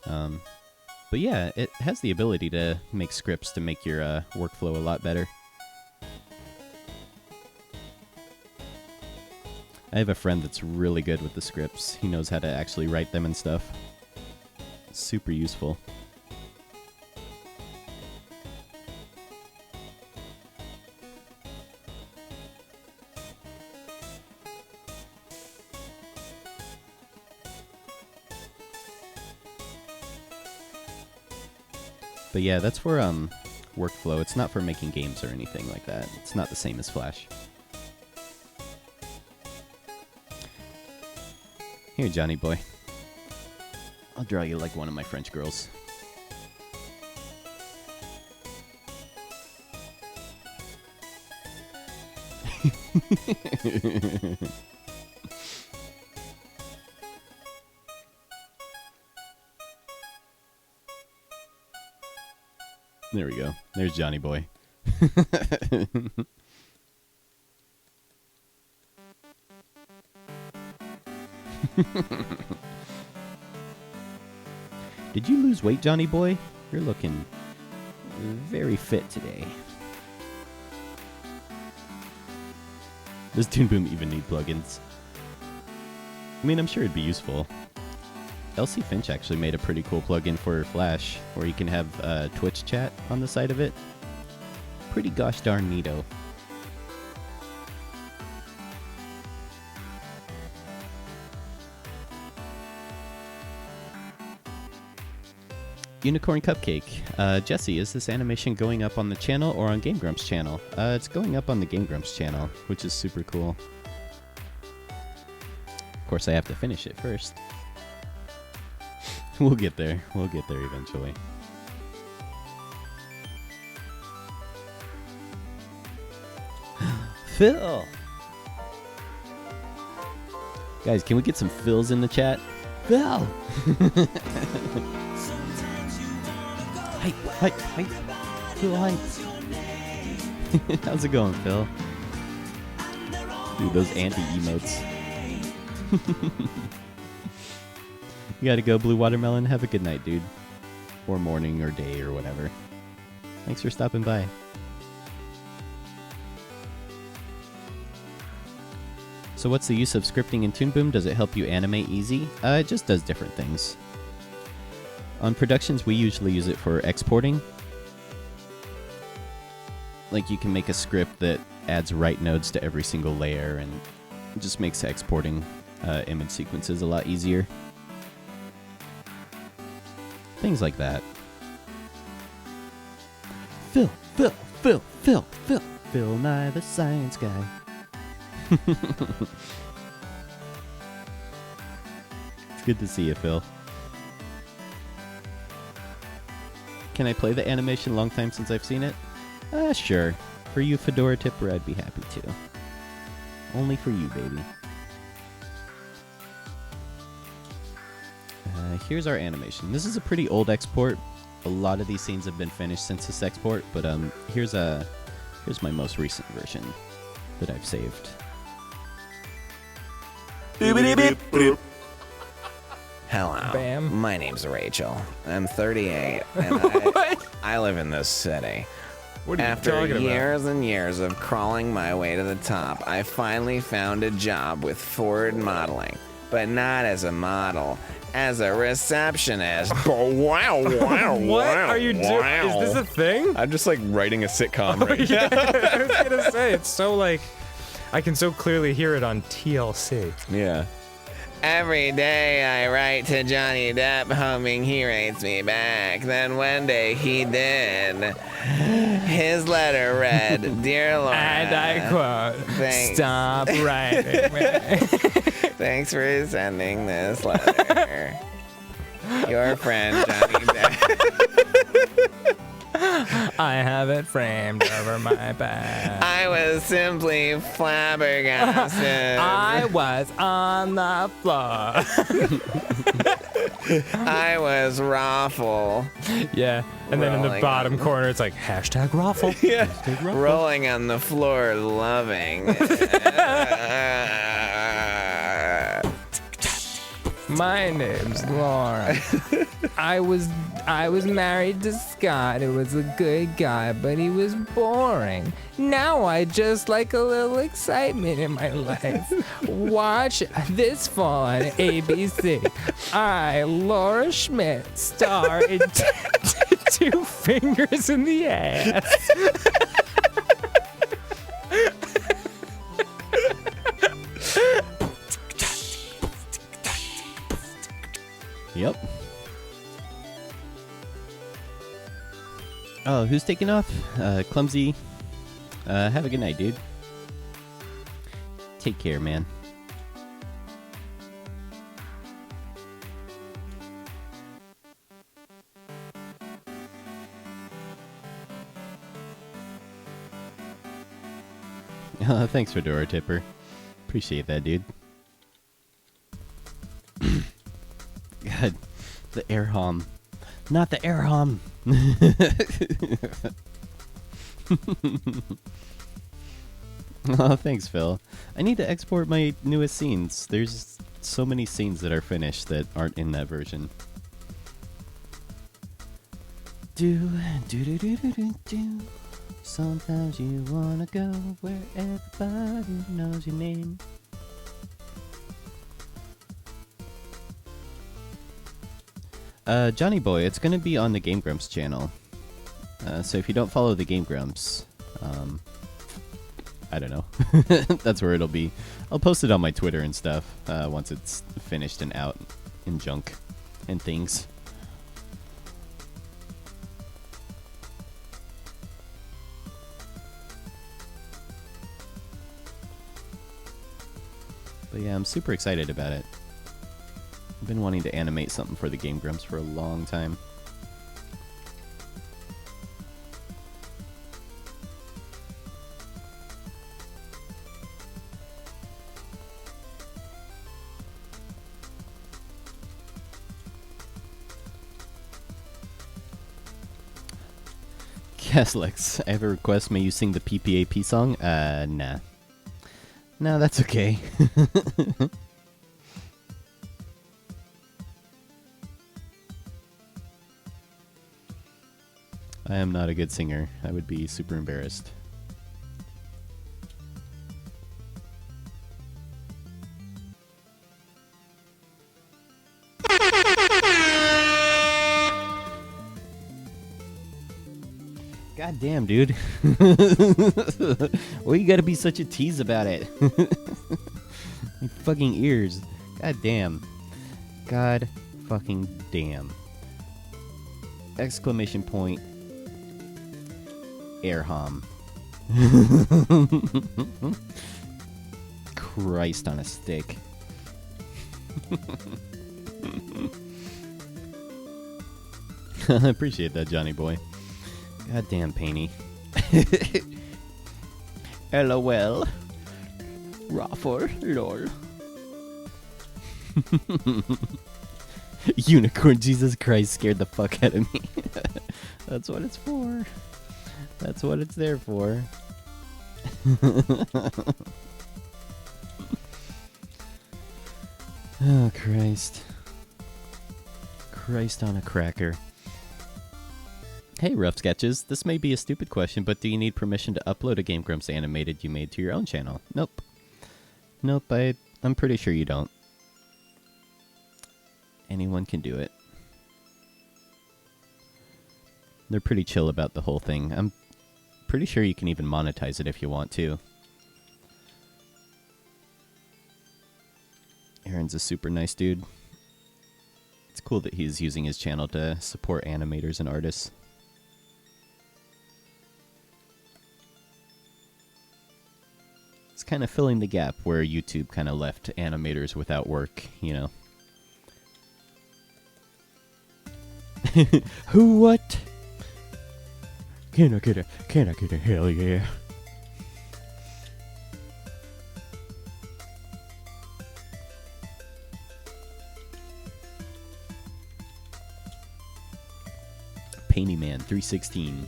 But yeah, it has the ability to make scripts to make your workflow a lot better. I have a friend that's really good with the scripts. He knows how to actually write them and stuff. It's super useful. But yeah, that's for workflow. It's not for making games or anything like that. It's not the same as Flash. Here, Johnny Boy. I'll draw you like one of my French girls. There we go. There's Johnny Boy. Did you lose weight, Johnny Boy? You're looking very fit today. Does Toon Boom even need plugins? I mean, I'm sure it'd be useful. LC Finch actually made a pretty cool plugin for Flash, where you can have Twitch chat on the side of it. Pretty gosh darn neato. Unicorn Cupcake. Jesse, is this animation going up on the channel or on Game Grumps channel? It's going up on the Game Grumps channel, which is super cool. Of course, I have to finish it first. We'll get there. We'll get there eventually. Phil! Guys, can we get some Phils in the chat? Phil! Hi. Phil, hi. How's it going, Phil? Dude, those anti-emotes. You gotta go, Blue Watermelon. Have a good night, dude. Or morning, or day, or whatever. Thanks for stopping by. So what's the use of scripting in Toon Boom? Does it help you animate easy? It just does different things. On productions, we usually use it for exporting. Like, you can make a script that adds write nodes to every single layer, and it just makes exporting image sequences a lot easier. Things like that. Phil Nye the Science Guy. It's good to see you, Phil. Can I play the animation? Long time since I've seen it. Sure. For you, Fedora Tipper, I'd be happy to. Only for you, baby. Here's our animation. This is a pretty old export. A lot of these scenes have been finished since this export, but here's my most recent version that I've saved. Hello. Bam. My name's Rachel. I'm 38, and I live in this city. What are you After talking years and years of crawling my way to the top, I finally found a job with Ford Modeling, but not as a model, as a receptionist. Wow, wow, What wow, are you doing? wow. Is this a thing? I'm just like writing a sitcom right Yeah, I was gonna say it's so like I can so clearly hear it on TLC. now. Yeah. Every day I write to Johnny Depp hoping he writes me back. Then one day he did. His letter read, Dear Laura. And I quote, Thanks. stop writing. Thanks for sending this letter. Your friend, Johnny Depp. I have it framed over my back. I was simply flabbergasted. I was on the floor. I was raffle. Yeah, and then in the Rolling bottom on. corner, it's like hashtag raffle. Yeah. Rolling on the floor, loving. My name's Laura. I was married to Scott, who was a good guy, but he was boring. Now I just like a little excitement in my life. Watch this fall on ABC. I, Laura Schmidt, star in Two Fingers in the Ass. Yep. Oh, who's taking off? Clumsy. Have a good night, dude. Take care, man. Thanks, Fedora Tipper. Appreciate that, dude. God, the air hum. Not the air hum. Oh, thanks, Phil. I need to export my newest scenes. There's so many scenes that are finished that aren't in that version. Do do do do do do do. Sometimes you wanna go where everybody knows your name. Johnny Boy, it's gonna be on the Game Grumps channel. So if you don't follow the Game Grumps, I don't know. That's where it'll be. I'll post it on my Twitter and stuff once it's finished and out in junk and things. But yeah, I'm super excited about it. I've been wanting to animate something for the Game Grumps for a long time. Yes, Lex, I have a request. May you sing the PPAP song? Nah. No, that's okay. I am not a good singer. I would be super embarrassed. God damn, dude. Why you gotta be such a tease about it? My fucking ears. God damn. God fucking damn. Exclamation point. Air hum. Christ on a stick. I appreciate that, Johnny boy. Goddamn, Painty. LOL. Raffle, lol. Unicorn, Jesus Christ, scared the fuck out of me. That's what it's for. That's what it's there for. Oh, Christ. Christ on a cracker. Hey, Rough Sketches. This may be a stupid question, but do you need permission to upload a Game Grumps animated you made to your own channel? Nope. Nope, I'm pretty sure you don't. Anyone can do it. They're pretty chill about the whole thing. I'm pretty sure you can even monetize it if you want to. Aaron's a super nice dude. It's cool that he's using his channel to support animators and artists. It's kind of filling the gap where YouTube kind of left animators without work, you know. Who what? Can I get a hell yeah? Painty Man 316.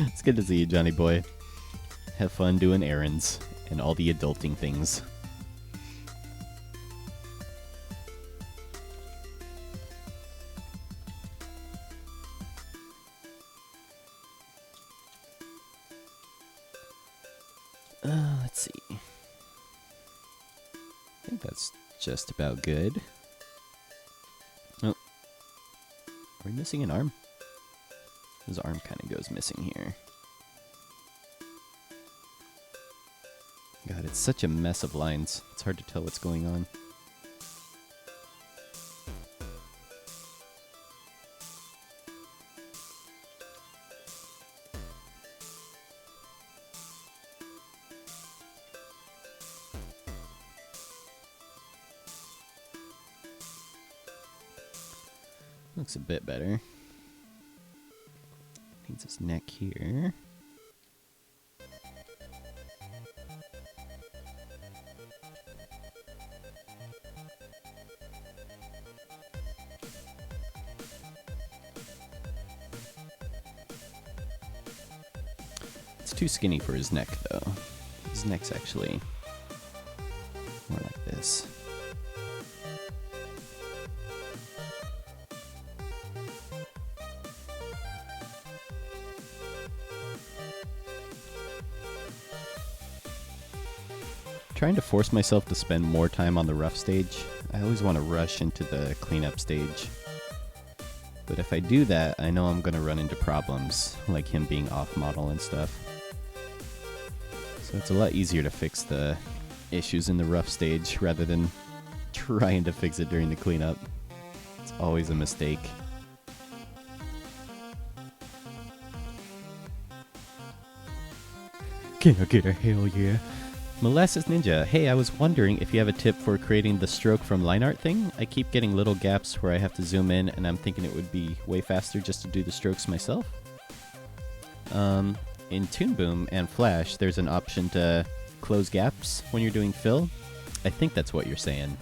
It's good to see you, Johnny boy. Have fun doing errands and all the adulting things. Let's see. I think that's just about good. Oh. Are we missing an arm? His arm kind of goes missing here. God, it's such a mess of lines. It's hard to tell what's going on. Looks a bit better. Needs his neck here. It's too skinny for his neck, though. His neck's actually more like this. Trying to force myself to spend more time on the rough stage. I always want to rush into the cleanup stage. But if I do that, I know I'm going to run into problems, like him being off model and stuff. So it's a lot easier to fix the issues in the rough stage rather than trying to fix it during the cleanup. It's always a mistake. Can I get a hell yeah? Molasses Ninja, hey, I was wondering if you have a tip for creating the stroke from line art thing. I keep getting little gaps where I have to zoom in, and I'm thinking it would be way faster just to do the strokes myself. In Toon Boom and Flash, there's an option to close gaps when you're doing fill. I think that's what you're saying.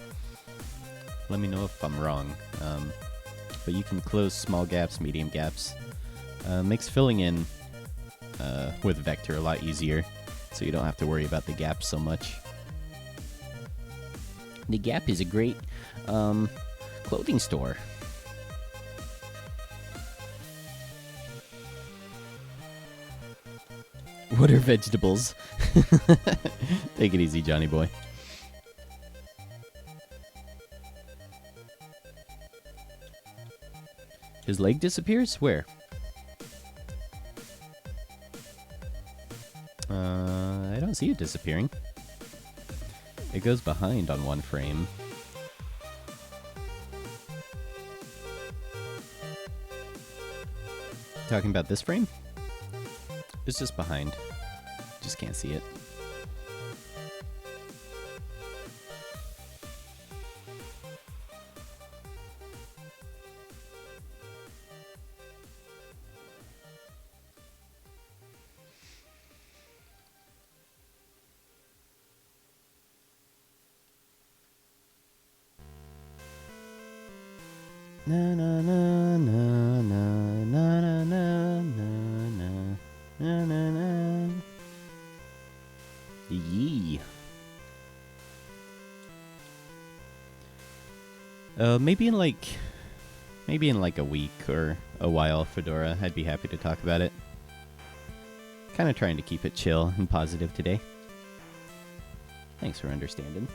Let me know if I'm wrong. But you can close small gaps, medium gaps. Makes filling in with Vector a lot easier, so you don't have to worry about the gaps so much. The Gap is a great clothing store. What are vegetables? Take it easy, Johnny boy. His leg disappears? Where? I don't see it disappearing. It goes behind on one frame. Talking about this frame? It's just behind. Just can't see it. Na na na na na Maybe in like a week or a while, Fedora. I'd be happy to talk about it. Kind of trying to keep it chill and positive today. Thanks for understanding.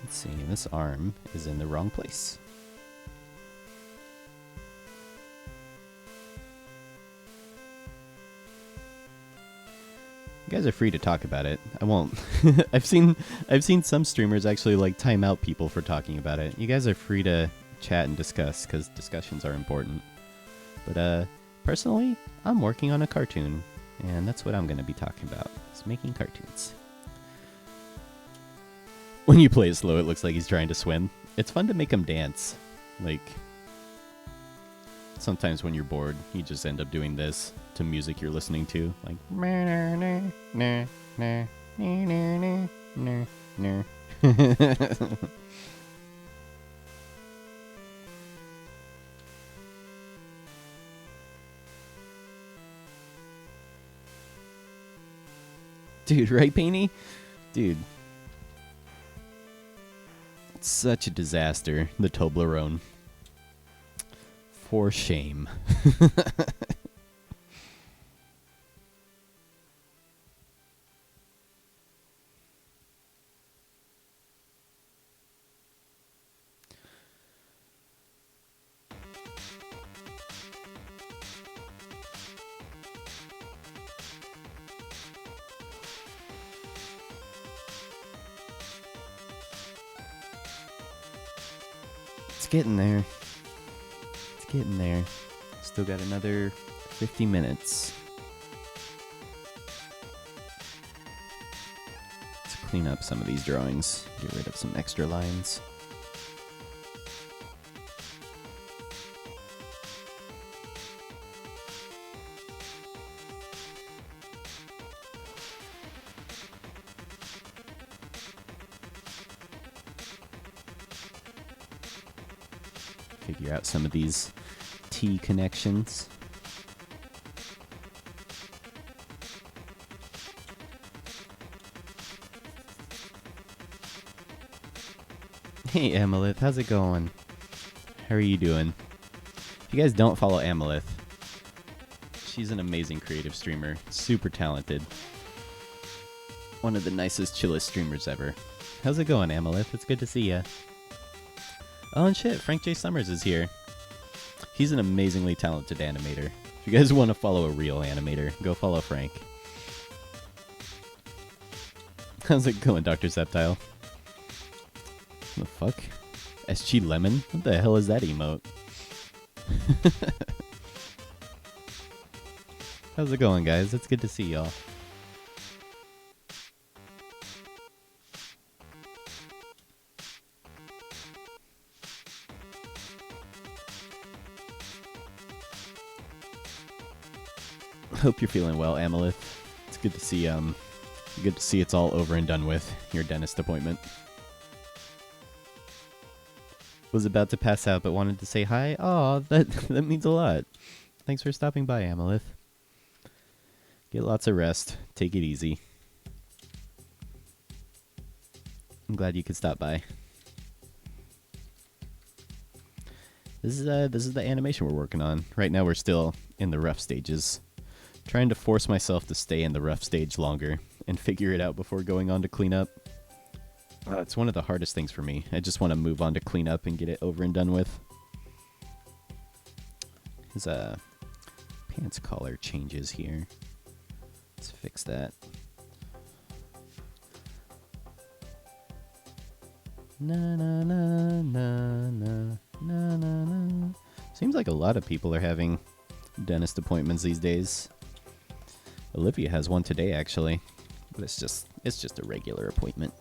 Let's see, this arm is in the wrong place. You guys are free to talk about it. I won't. I've seen some streamers actually like time out people for talking about it. You guys are free to chat and discuss because discussions are important. But personally, I'm working on a cartoon, and that's what I'm going to be talking about. Is making cartoons. When you play it slow, it looks like he's trying to swim. It's fun to make him dance. Like, sometimes when you're bored, you just end up doing this to music you're listening to. Like, dude, right, Painty? Dude. It's such a disaster, the Toblerone. For shame. It's getting there. It's getting there. Still got another 50 minutes. Let's clean up some of these drawings. Get rid of some extra lines. Figure out some of these T connections. Hey Amalith, how's it going? How are you doing? If you guys don't follow Amalith, she's an amazing creative streamer, super talented. One of the nicest, chillest streamers ever. How's it going, Amalith? It's good to see ya. Oh, and shit, Frank J. Summers is here. He's an amazingly talented animator. If you guys want to follow a real animator, go follow Frank. How's it going, Dr. Septile? The fuck? SG Lemon? What the hell is that emote? How's it going, guys? It's good to see y'all. Hope you're feeling well, Amalith. It's good to see it's all over and done with, your dentist appointment. Was about to pass out but wanted to say hi. Aw, that means a lot. Thanks for stopping by, Amalith. Get lots of rest. Take it easy. I'm glad you could stop by. This is the animation we're working on. Right now we're still in the rough stages. Trying to force myself to stay in the rough stage longer and figure it out before going on to cleanup. It's one of the hardest things for me. I just want to move on to cleanup and get it over and done with. His pants collar changes here. Let's fix that. Na na na na na na na na. Seems like a lot of people are having dentist appointments these days. Olivia has one today, actually, but it's just a regular appointment.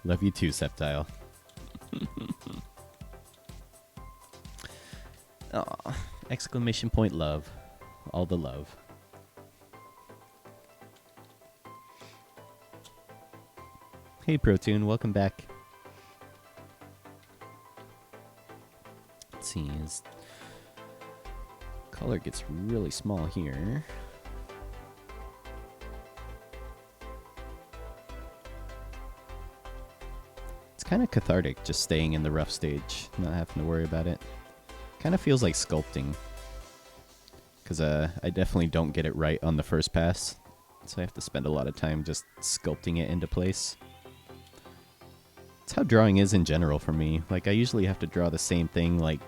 Love you too, Septile. Aw, exclamation point love. All the love. Hey Protoon, welcome back. Let's see, his color gets really small here. It's kind of cathartic just staying in the rough stage, not having to worry about it. Kind of feels like sculpting. Because I definitely don't get it right on the first pass. So I have to spend a lot of time just sculpting it into place. That's how drawing is in general for me. Like, I usually have to draw the same thing like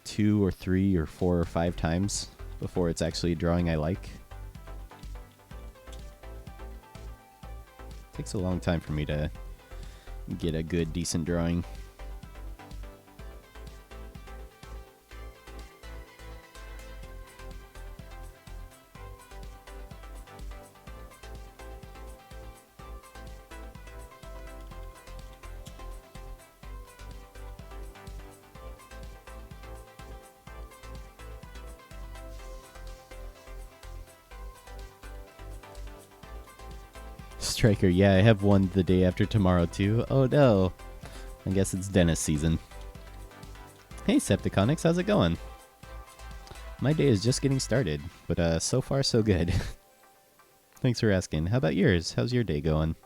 2 or 3 or 4 or 5 times before it's actually a drawing I like. It takes a long time for me to get a good, decent drawing. Striker, yeah, I have one the day after tomorrow too. Oh no. I guess it's dentist season. Hey Septiconics, how's it going? My day is just getting started, but so far so good. Thanks for asking. How about yours? How's your day going?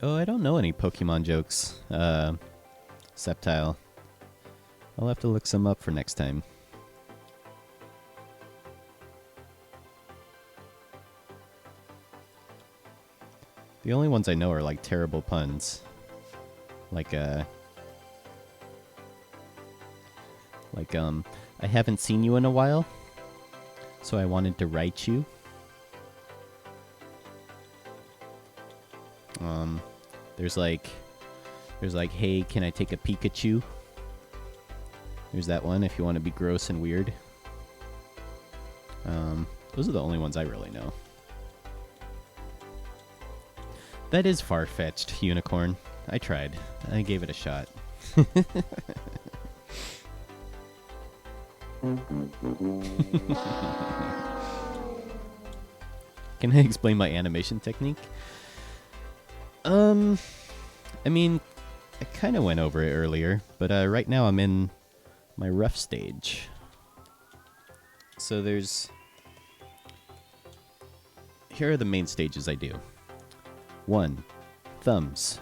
Oh, I don't know any Pokemon jokes, Septile. I'll have to look some up for next time. The only ones I know are like terrible puns. Like I haven't seen you in a while, so I wanted to write you. There's like, hey, can I take a Pikachu? There's that one, if you want to be gross and weird. Those are the only ones I really know. That is far-fetched, Unicorn. I tried. I gave it a shot. Can I explain my animation technique? I mean, I kind of went over it earlier, but right now I'm in my rough stage. So here are the main stages I do. 1, thumbs,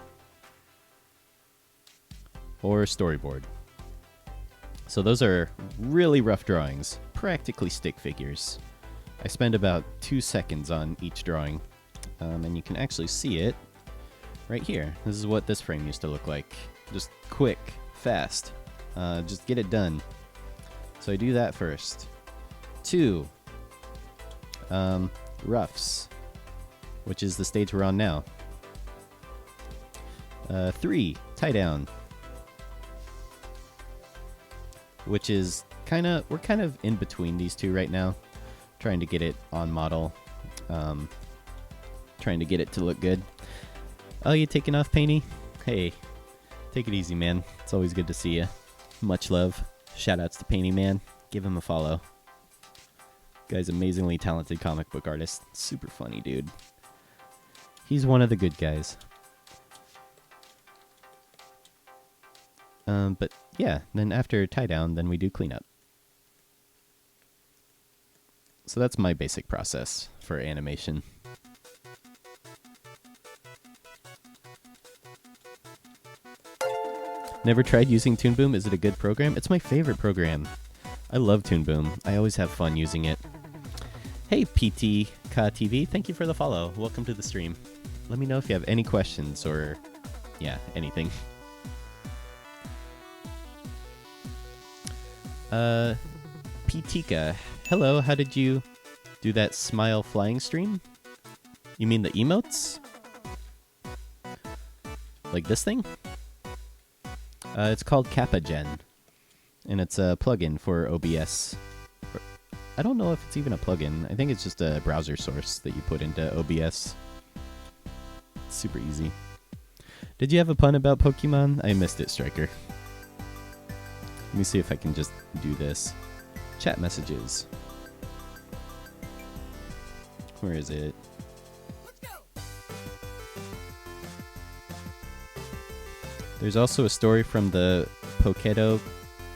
or storyboard. So those are really rough drawings, practically stick figures. I spend about 2 seconds on each drawing, and you can actually see it right here. This is what this frame used to look like. Just quick, fast, just get it done. So I do that first. 2, roughs, which is the stage we're on now. 3, tie down, which is we're kind of in between these two right now, trying to get it on model, trying to get it to look good. Oh, you taking off, Painty? Hey, take it easy, man. It's always good to see you. Much love. Shoutouts to Painty Man. Give him a follow. Guy's amazingly talented comic book artist. Super funny, dude. He's one of the good guys. But yeah, then after tie down, then we do cleanup. So that's my basic process for animation. Never tried using Toon Boom? Is it a good program? It's my favorite program. I love Toon Boom. I always have fun using it. Hey, PTKTV, thank you for the follow. Welcome to the stream. Let me know if you have any questions or, yeah, anything. Pitika, hello, how did you do that smile flying stream? You mean the emotes? Like this thing? It's called Kappa Gen, and it's a plugin for OBS. I don't know if it's even a plugin. I think it's just a browser source that you put into OBS. It's super easy. Did you have a pun about Pokemon? I missed it, Striker. Let me see if I can just do this. Chat messages. Where is it? There's also a story from the Poketo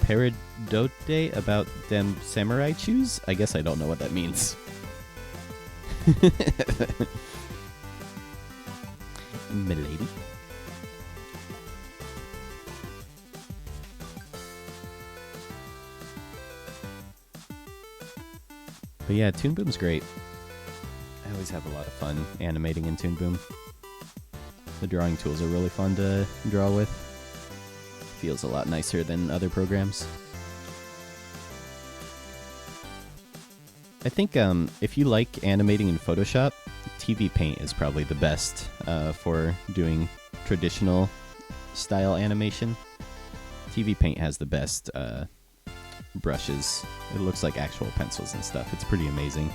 Peridote about them samurai shoes. I guess I don't know what that means. Milady. But yeah, Toon Boom's great. I always have a lot of fun animating in Toon Boom. The drawing tools are really fun to draw with. Feels a lot nicer than other programs. I think if you like animating in Photoshop, TV Paint is probably the best for doing traditional style animation. TV Paint has the best brushes. It looks like actual pencils and stuff. It's pretty amazing.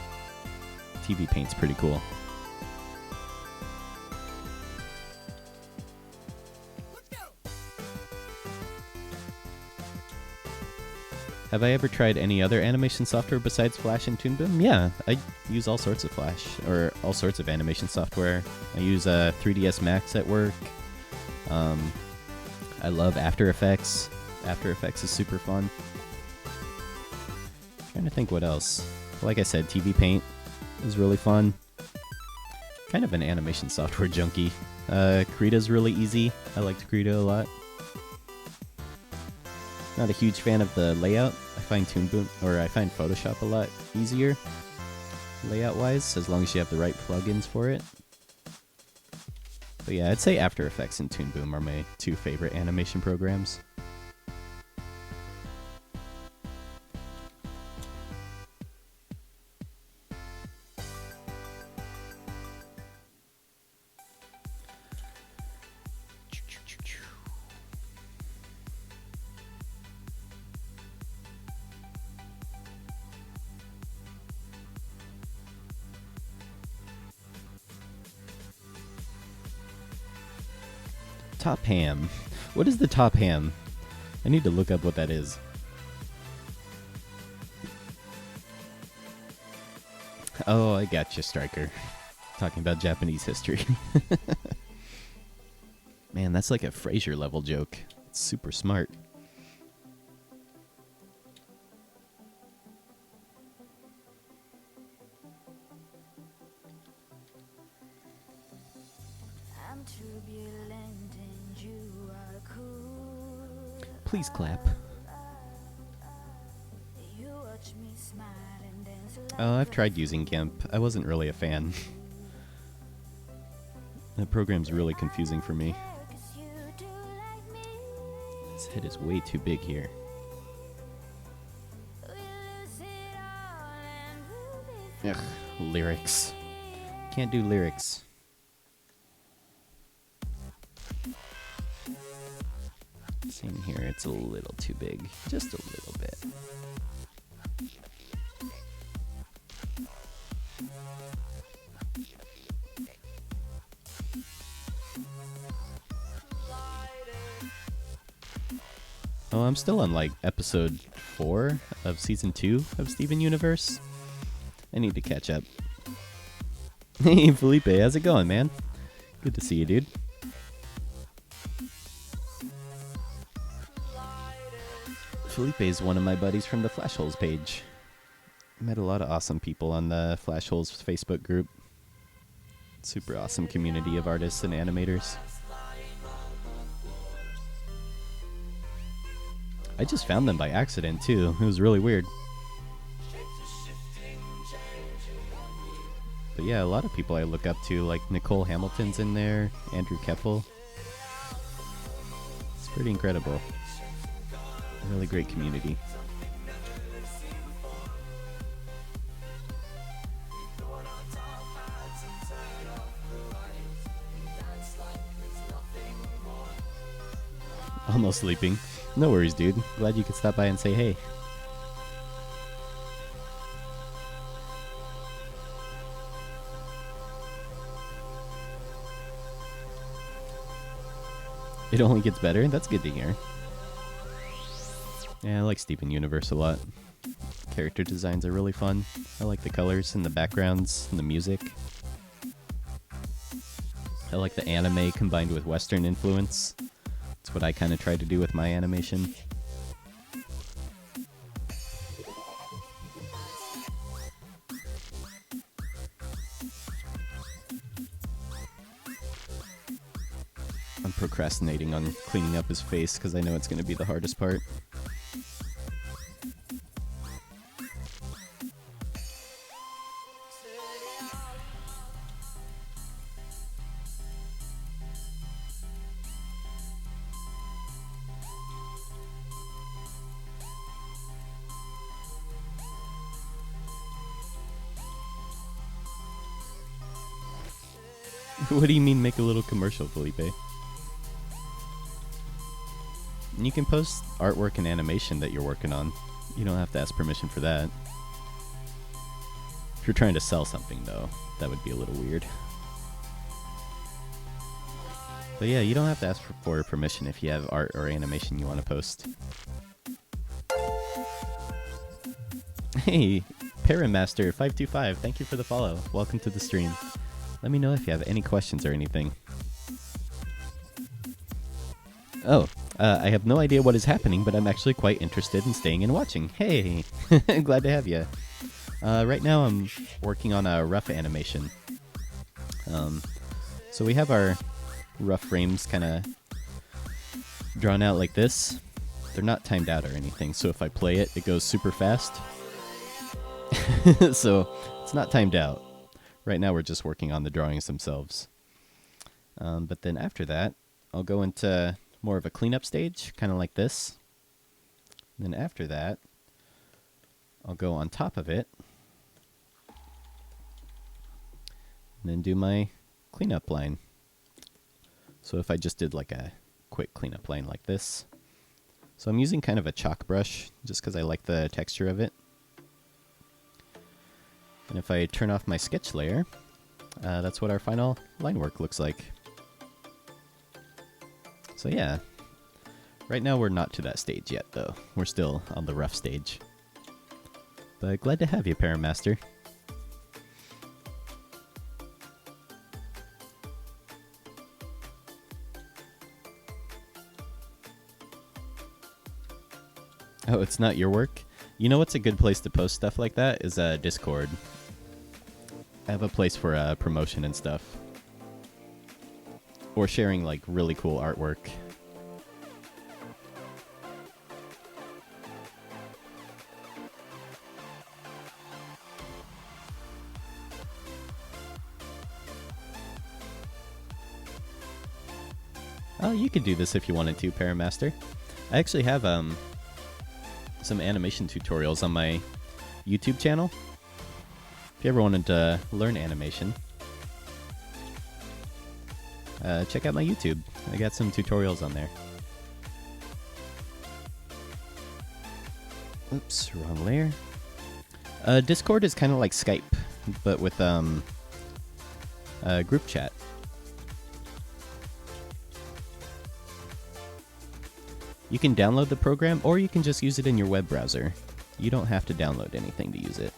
TV Paint's pretty cool. Have I ever tried any other animation software besides Flash and Toon Boom? Yeah, I use all sorts of Flash, or all sorts of animation software. I use 3ds Max at work. I love After Effects. After Effects is super fun. Trying to think what else. Like I said, TV Paint is really fun. Kind of an animation software junkie. Krita's really easy. I liked Krita a lot. Not a huge fan of the layout. I find Photoshop a lot easier layout-wise, as long as you have the right plugins for it. But yeah, I'd say After Effects and Toon Boom are my two favorite animation programs. Top ham. What is the top ham? I need to look up what that is. Oh, I gotcha, Striker. Talking about Japanese history. Man, that's like a Frasier level joke. It's super smart. Please clap. Oh, I've tried using GIMP. I wasn't really a fan. That program's really confusing for me. This head is way too big here. Ugh, lyrics. Can't do lyrics. Same here, it's a little too big. Just a little bit. Oh, I'm still on like episode 4 of season 2 of Steven Universe. I need to catch up. Hey Felipe, how's it going, man? Good to see you, dude. Felipe is one of my buddies from the Flash Holes page. Met a lot of awesome people on the Flash Holes Facebook group. Super awesome community of artists and animators. I just found them by accident too. It was really weird. But yeah, a lot of people I look up to, like Nicole Hamilton's in there, Andrew Keppel. It's pretty incredible. A really great community. Almost sleeping. No worries, dude. Glad you could stop by and say hey. It only gets better? That's good to hear. Yeah, I like Steven Universe a lot. Character designs are really fun. I like the colors and the backgrounds and the music. I like the anime combined with Western influence. That's what I kind of try to do with my animation. I'm procrastinating on cleaning up his face because I know it's going to be the hardest part. What do you mean make a little commercial, Felipe? You can post artwork and animation that you're working on. You don't have to ask permission for that. If you're trying to sell something, though, that would be a little weird. But yeah, you don't have to ask for permission if you have art or animation you want to post. Hey, Paramaster525, thank you for the follow. Welcome to the stream. Let me know if you have any questions or anything. Oh, I have no idea what is happening, but I'm actually quite interested in staying and watching. Hey, glad to have you. Right now I'm working on a rough animation. So we have our rough frames kind of drawn out like this. They're not timed out or anything, so if I play it, it goes super fast. So it's not timed out. Right now we're just working on the drawings themselves. But then after that, I'll go into more of a cleanup stage, kind of like this. And then after that, I'll go on top of it. And then do my cleanup line. So if I just did like a quick cleanup line like this. So I'm using kind of a chalk brush, just because I like the texture of it. And if I turn off my sketch layer, that's what our final line work looks like. So yeah, right now we're not to that stage yet though. We're still on the rough stage. But glad to have you, Paramaster. Oh, it's not your work? You know what's a good place to post stuff like that is Discord. I have a place for promotion and stuff. Or sharing like really cool artwork. Oh, you could do this if you wanted to, Paramaster. I actually have some animation tutorials on my YouTube channel. If you ever wanted to learn animation, check out my YouTube. I got some tutorials on there. Oops, wrong layer. Discord is kind of like Skype, but with group chat. You can download the program, or you can just use it in your web browser. You don't have to download anything to use it.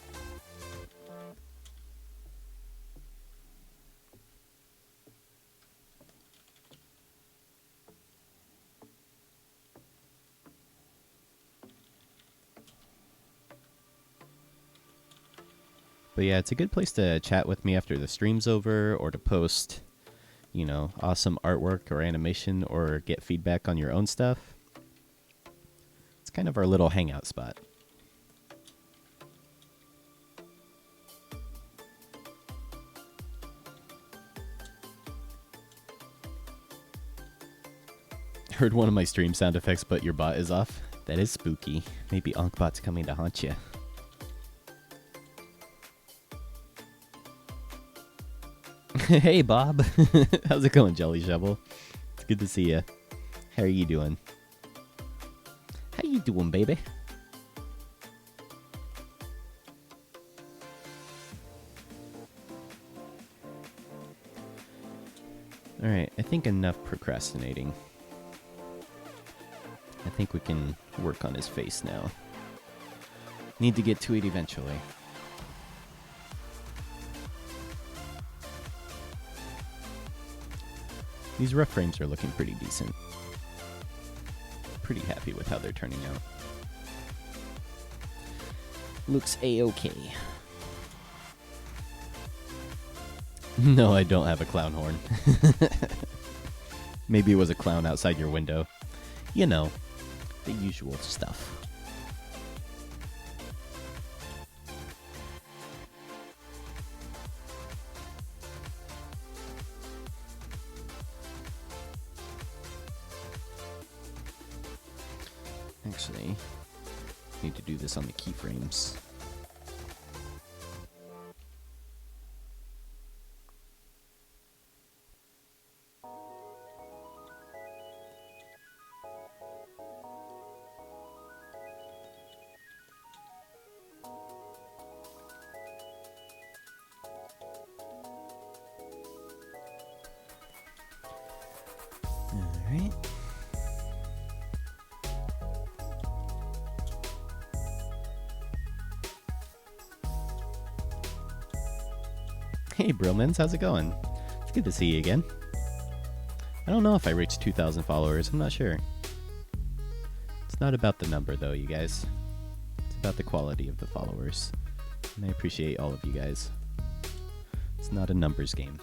But yeah, it's a good place to chat with me after the stream's over, or to post, you know, awesome artwork or animation, or get feedback on your own stuff. It's kind of our little hangout spot. Heard one of my stream sound effects, but your bot is off. That is spooky. Maybe Ankbot's coming to haunt you. Hey, Bob. How's it going, Jelly Shovel? It's good to see you. How are you doing? How you doing, baby? Alright, I think enough procrastinating. I think we can work on his face now. Need to get to it eventually. These rough frames are looking pretty decent. pretty happy with how they're turning out. Looks a-okay. No, I don't have a clown horn. Maybe it was a clown outside your window. You know, the usual stuff. Actually, need to do this on the keyframes. Alright. Hey Bromans, how's it going? It's good to see you again. I don't know if I reached 2,000 followers, I'm not sure. It's not about the number though, you guys. It's about the quality of the followers. And I appreciate all of you guys. It's not a numbers game.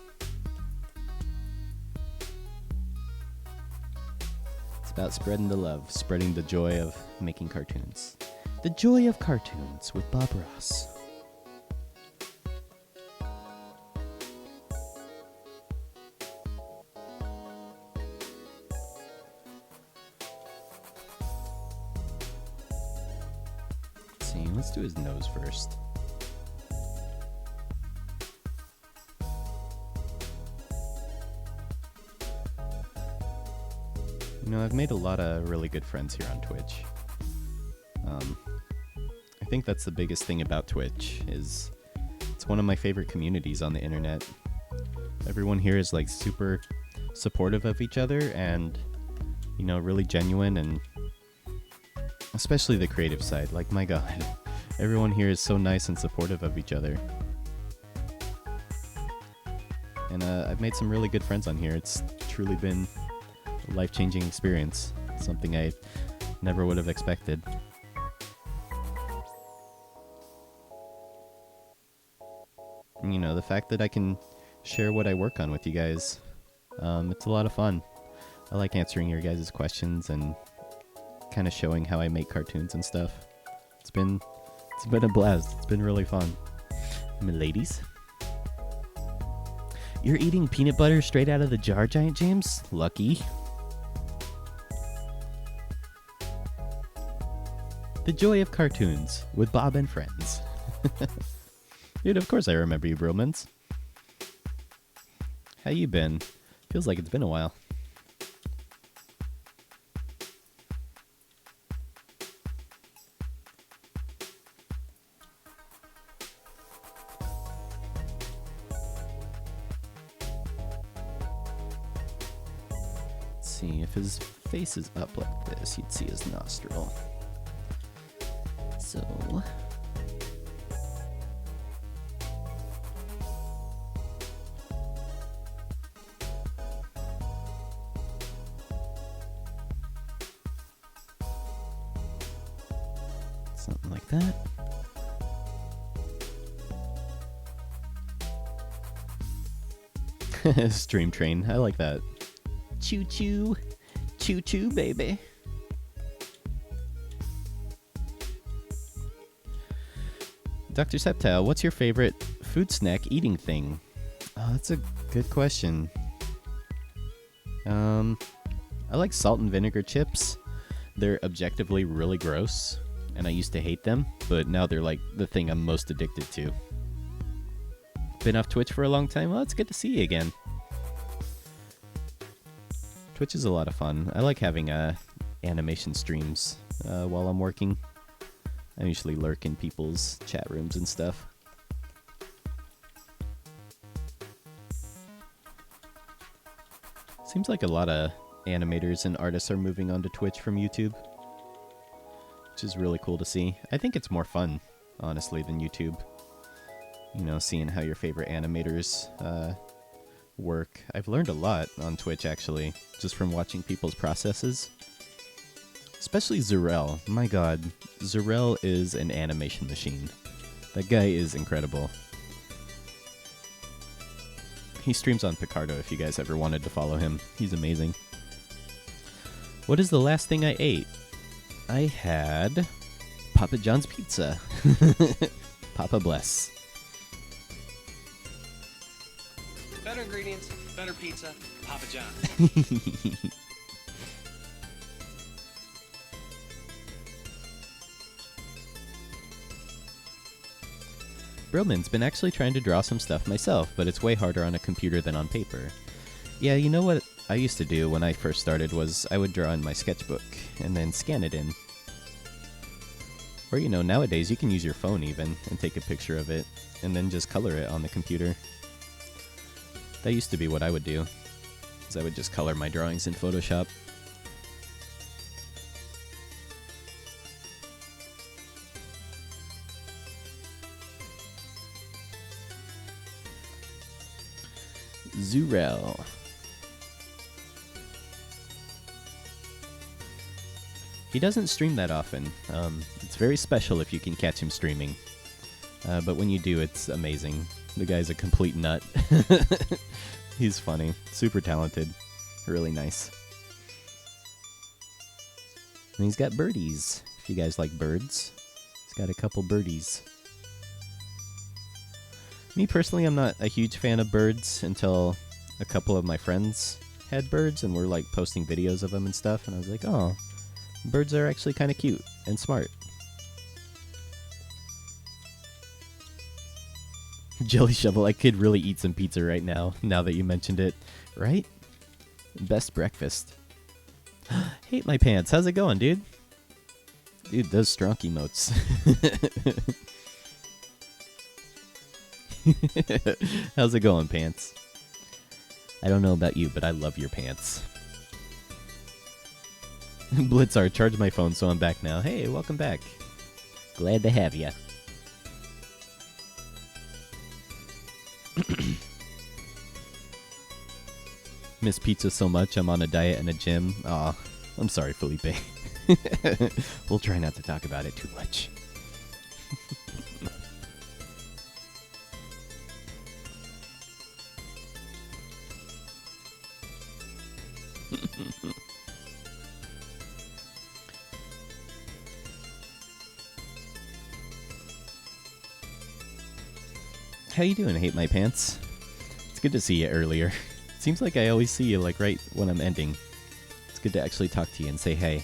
It's about spreading the love, spreading the joy of making cartoons. The joy of cartoons with Bob Ross. Let's do his nose first. You know, I've made a lot of really good friends here on Twitch. I think that's the biggest thing about Twitch, is it's one of my favorite communities on the internet. Everyone here is like super supportive of each other and, you know, really genuine, and especially the creative side. Like, my God. Everyone here is so nice and supportive of each other. And I've made some really good friends on here. It's truly been a life-changing experience. Something I never would have expected. And, you know, the fact that I can share what I work on with you guys, it's a lot of fun. I like answering your guys' questions and kind of showing how I make cartoons and stuff. It's been a blast. It's been really fun. Ladies, you're eating peanut butter straight out of the jar, Giant James? Lucky. The joy of cartoons with Bob and friends. Dude, of course I remember you, Bromans. How you been? Feels like it's been a while. If his face is up like this, you'd see his nostril. So... something like that. Stream train, I like that. Choo choo. Choo choo, baby. Dr. Septile, what's your favorite food snack eating thing? Oh, that's a good question. I like salt and vinegar chips. They're objectively really gross, and I used to hate them, but now they're like the thing I'm most addicted to. Been off Twitch for a long time? Well, it's good to see you again. Twitch is a lot of fun. I like having animation streams while I'm working. I usually lurk in people's chat rooms and stuff. Seems like a lot of animators and artists are moving onto Twitch from YouTube, which is really cool to see. I think it's more fun, honestly, than YouTube. You know, seeing how your favorite animators work. I've learned a lot on Twitch, actually, just from watching people's processes. Especially Zurel. My god, Zurel is an animation machine. That guy is incredible. He streams on Picardo if you guys ever wanted to follow him. He's amazing. What is the last thing I ate? I had Papa John's pizza. Papa bless. Better ingredients, better pizza, Papa John's. Broman's been actually trying to draw some stuff myself, but it's way harder on a computer than on paper. Yeah, you know what I used to do when I first started was I would draw in my sketchbook and then scan it in. Or, you know, nowadays you can use your phone even and take a picture of it and then just color it on the computer. That used to be what I would do, is I would just color my drawings in Photoshop. Zurel. He doesn't stream that often. It's very special if you can catch him streaming. But when you do, it's amazing. The guy's a complete nut. He's funny. Super talented. Really nice. And he's got birdies, if you guys like birds. He's got a couple birdies. Me personally, I'm not a huge fan of birds until a couple of my friends had birds and were like posting videos of them and stuff, and I was like, oh, birds are actually kind of cute and smart. Jelly Shovel, I could really eat some pizza right now that you mentioned it. Right? Best breakfast. Hate my pants. How's it going, dude? Dude, those strong emotes. How's it going, pants? I don't know about you, but I love your pants. Blitzar, charge my phone, so I'm back now. Hey, welcome back. Glad to have ya. Miss pizza so much, I'm on a diet and a gym. Aw, I'm sorry, Felipe. We'll try not to talk about it too much. How you doing, Hate My Pants? It's good to see you earlier. Seems like I always see you like right when I'm ending. It's good to actually talk to you and say hey.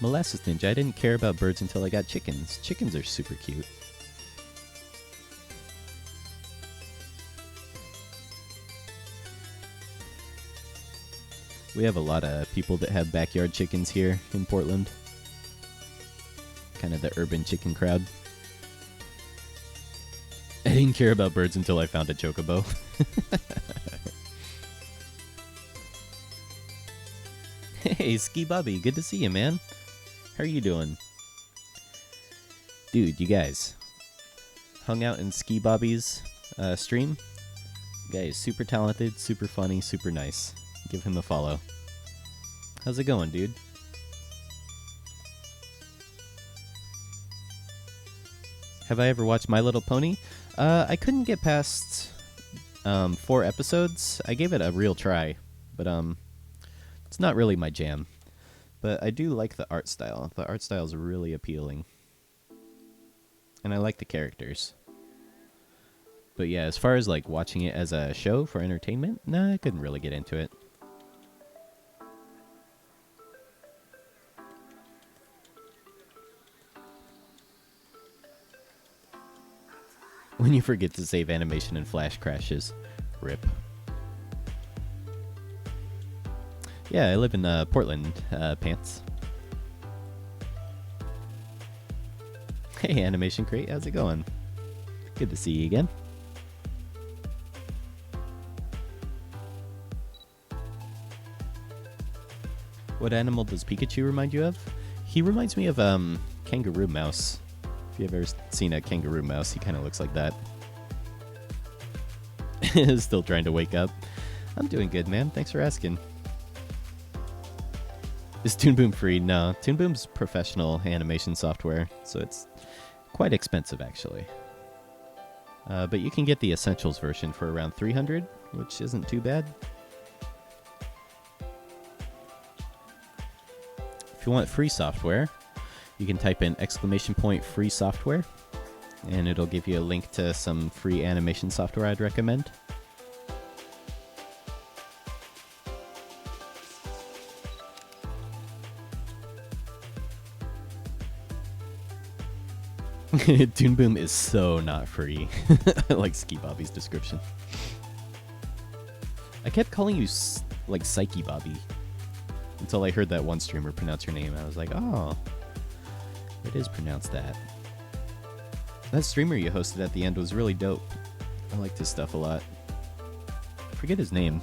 Molasses Ninja, I didn't care about birds until I got chickens. Chickens are super cute. We have a lot of people that have backyard chickens here in Portland. Kind of the urban chicken crowd. I didn't care about birds until I found a chocobo. Hey, Ski Bobby, good to see you, man. How are you doing? Dude, you guys hung out in Ski Bobby's stream. Guy is super talented, super funny, super nice. Give him a follow. How's it going, dude? Have I ever watched My Little Pony? I couldn't get past 4 episodes. I gave it a real try, but it's not really my jam. But I do like the art style. The art style is really appealing. And I like the characters. But yeah, as far as like watching it as a show for entertainment, nah, I couldn't really get into it. When you forget to save animation and flash crashes. Rip. Yeah, I live in Portland, Pants. Hey, Animation Crate, how's it going? Good to see you again. What animal does Pikachu remind you of? He reminds me of Kangaroo Mouse. If you've ever seen a kangaroo mouse, he kind of looks like that. Still trying to wake up. I'm doing good, man. Thanks for asking. Is Toon Boom free? No, Toon Boom's professional animation software, so it's quite expensive actually. But you can get the Essentials version for around $300, which isn't too bad. If you want free software, you can type in !free software, and it'll give you a link to some free animation software I'd recommend. Toon Boom is so not free. I like Ski Bobby's description. I kept calling you like Psyche Bobby until I heard that one streamer pronounce your name. I was like, oh, it is pronounced that. That streamer you hosted at the end was really dope. I liked his stuff a lot. I forget his name.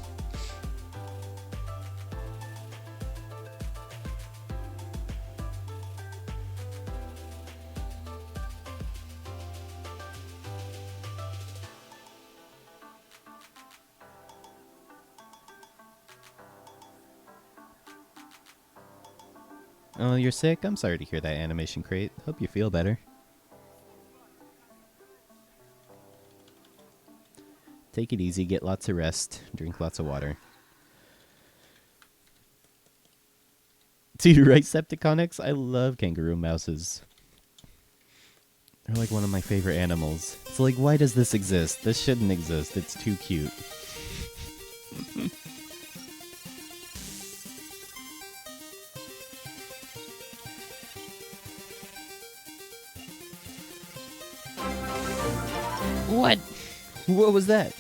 Oh, you're sick? I'm sorry to hear that, Animation Crate. Hope you feel better. Take it easy, get lots of rest, drink lots of water. Dude, right, Septiconics? I love kangaroo mouses. They're like one of my favorite animals. It's like, why does this exist? This shouldn't exist. It's too cute. What? What was that?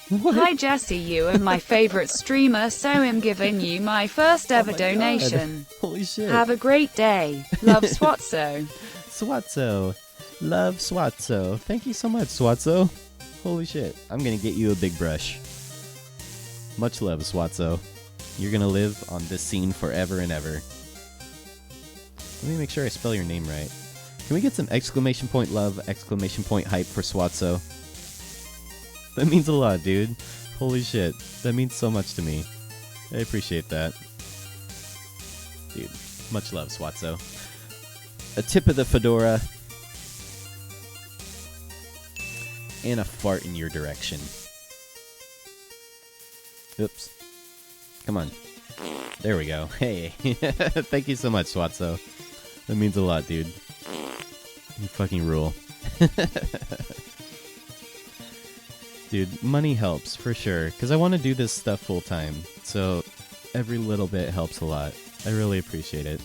What? Hi Jesse, you are my favorite streamer, so I'm giving you my first ever my donation. God. Holy shit. Have a great day. Love Swatso. Swatso. Love Swatso. Thank you so much, Swatso. Holy shit. I'm gonna get you a big brush. Much love, Swatso. You're gonna live on this scene forever and ever. Let me make sure I spell your name right. Can we get some exclamation point love, exclamation point hype for Swatso? That means a lot, dude. Holy shit. That means so much to me. I appreciate that. Dude, much love, Swatso. A tip of the fedora. And a fart in your direction. Oops. Come on. There we go. Hey. Thank you so much, Swatso. That means a lot, dude. You fucking rule. Dude, money helps, for sure. Because I want to do this stuff full time. So, every little bit helps a lot. I really appreciate it.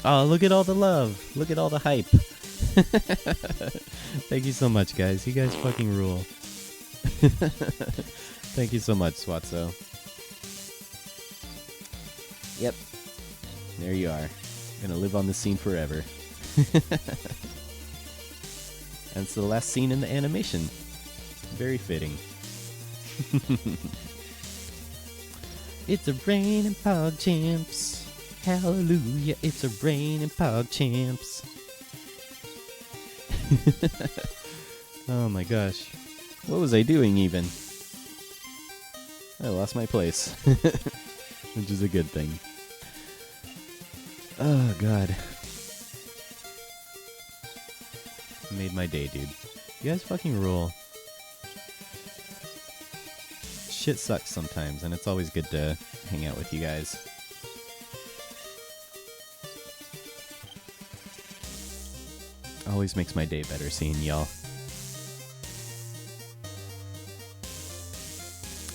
Oh, look at all the love. Look at all the hype. Thank you so much, guys. You guys fucking rule. Thank you so much, Swatso. Yep. There you are. Gonna live on the scene forever. And it's the last scene in the animation. Very fitting. It's a rain and Pog Champs. Hallelujah, it's a rain and Pog Champs. Oh my gosh. What was I doing even? I lost my place. Which is a good thing. Oh god. Made my day, dude. You guys fucking rule. Shit sucks sometimes, and it's always good to hang out with you guys. Always makes my day better seeing y'all.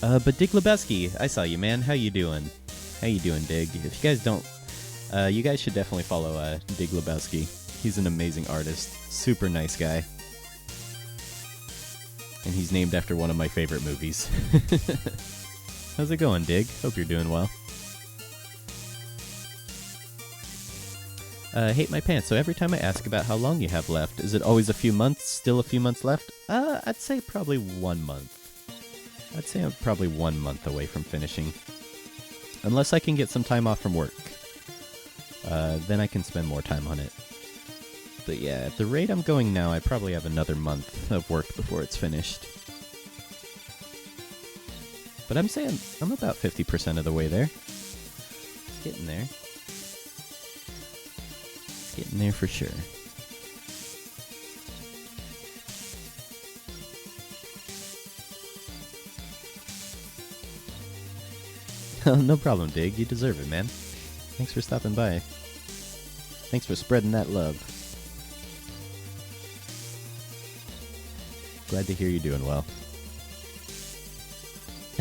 But Dig Lebeski, I saw you, man. How you doing? How you doing, Dig? If you guys don't, you guys should definitely follow Dig Lebeski. He's an amazing artist. Super nice guy. And he's named after one of my favorite movies. How's it going, Dig? Hope you're doing well. Hate my pants. So every time I ask about how long you have left, is it always a few months? Still a few months left? I'd say probably 1 month. I'd say I'm probably 1 month away from finishing. Unless I can get some time off from work. Then I can spend more time on it. But yeah, at the rate I'm going now, I probably have another month of work before it's finished. But I'm saying I'm about 50% of the way there. It's getting there. Getting there for sure. Oh, no problem, Dig. You deserve it, man. Thanks for stopping by. Thanks for spreading that love. Glad to hear you're doing well.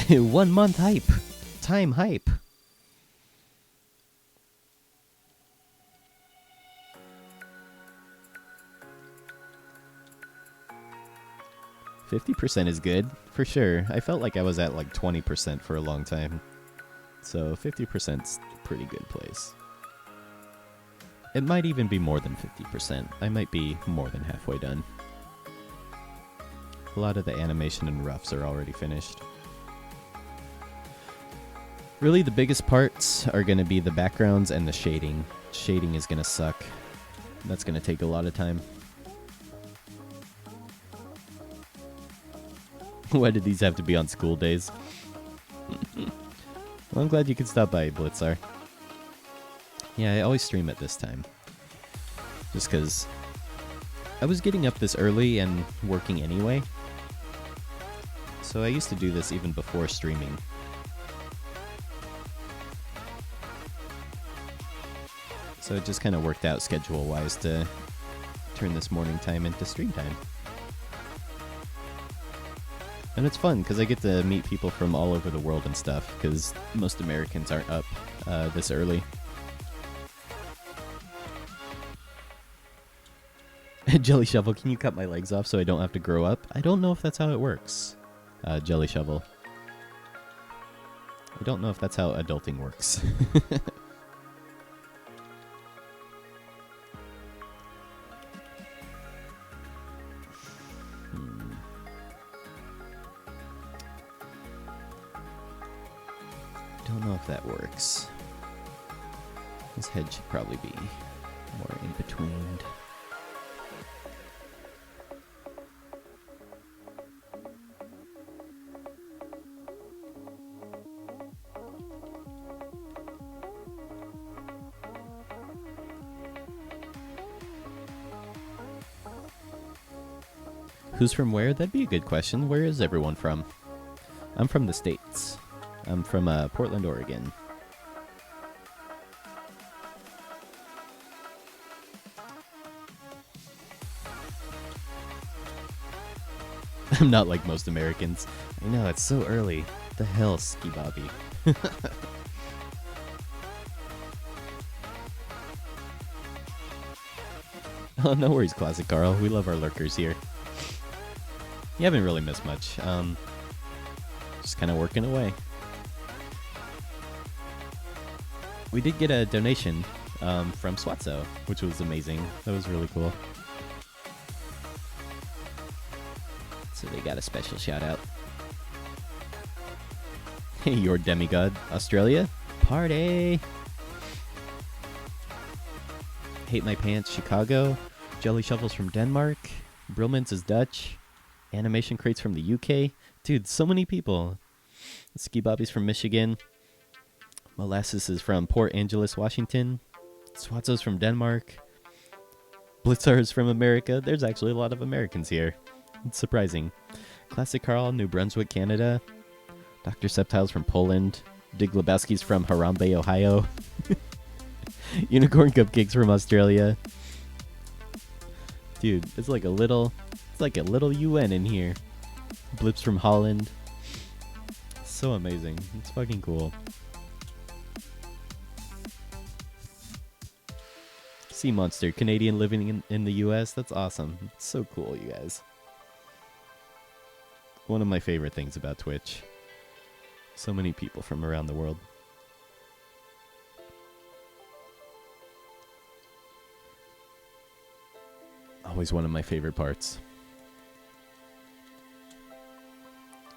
1 month hype. Time hype. %50 is good, for sure. I felt like I was at like 20% for a long time. So 50%'s a pretty good place. It might even be more than 50%. I might be more than halfway done. A lot of the animation and roughs are already finished. Really, the biggest parts are going to be the backgrounds and the shading. Shading is going to suck. That's going to take a lot of time. Why did these have to be on school days? Well, I'm glad you could stop by, Blitzar. Yeah, I always stream at this time. Just because I was getting up this early and working anyway. So I used to do this even before streaming. So it just kind of worked out schedule-wise to turn this morning time into stream time. And it's fun, because I get to meet people from all over the world and stuff, because most Americans aren't up this early. Jelly Shovel, can you cut my legs off so I don't have to grow up? I don't know if that's how it works, Jelly Shovel. I don't know if that's how adulting works. Don't know if that works. His head should probably be more in between. Who's from where? That'd be a good question. Where is everyone from? I'm from the States. I'm from Portland, Oregon. I'm not like most Americans. I know, it's so early. The hell, Ski Bobby. Oh, no worries, Classic Carl. We love our lurkers here. You haven't really missed much. Just kind of working away. We did get a donation from Swatso, which was amazing. That was really cool. So they got a special shout out. Hey, your demigod, Australia? Party! Hate My Pants, Chicago. Jelly Shovels from Denmark. Brilmans is Dutch. Animation Crates from the UK. Dude, so many people. Ski Bobby's from Michigan. Molasses is from Port Angeles, Washington. Swatzo's from Denmark. Blitzar is from America. There's actually a lot of Americans here. It's surprising. Classic Carl, New Brunswick, Canada. Dr. Septile's from Poland. Dig Lebowski's from Harambe, Ohio. Unicorn Cupcakes from Australia. Dude, it's like a little UN in here. Blips from Holland. So amazing. It's fucking cool. Sea Monster, Canadian living in the US. That's awesome. It's so cool, you guys. One of my favorite things about Twitch. So many people from around the world. Always one of my favorite parts.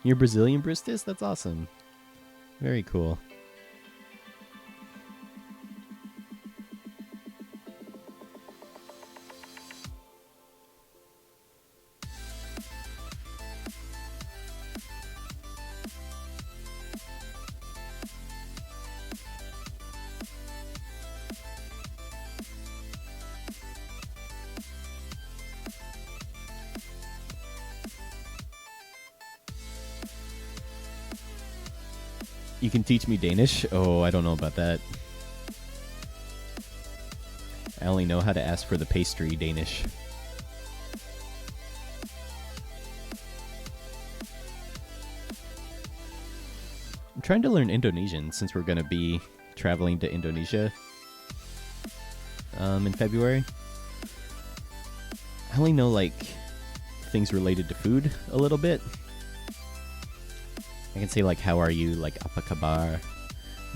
You're Brazilian, Bristis? That's awesome. Very cool. You can teach me Danish? Oh, I don't know about that. I only know how to ask for the pastry Danish. I'm trying to learn Indonesian since we're going to be traveling to Indonesia in February. I only know like things related to food a little bit. I can say like how are you, like apa kabar,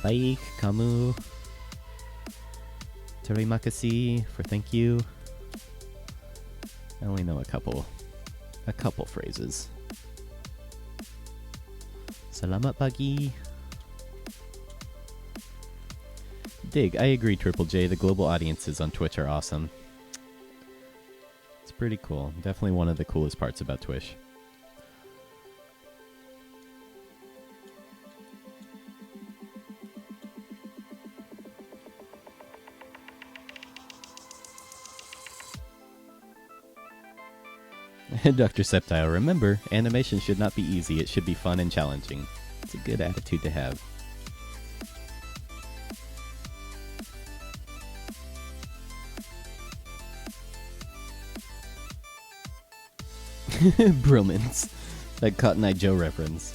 baik kamu, terima kasih for thank you. I only know a couple phrases. Selamat pagi. Dig, I agree, Triple J. The global audiences on Twitch are awesome. It's pretty cool. Definitely one of the coolest parts about Twitch. Dr. Septile, remember, animation should not be easy. It should be fun and challenging. It's a good attitude to have. Bromance. That Cotton Eye Joe reference.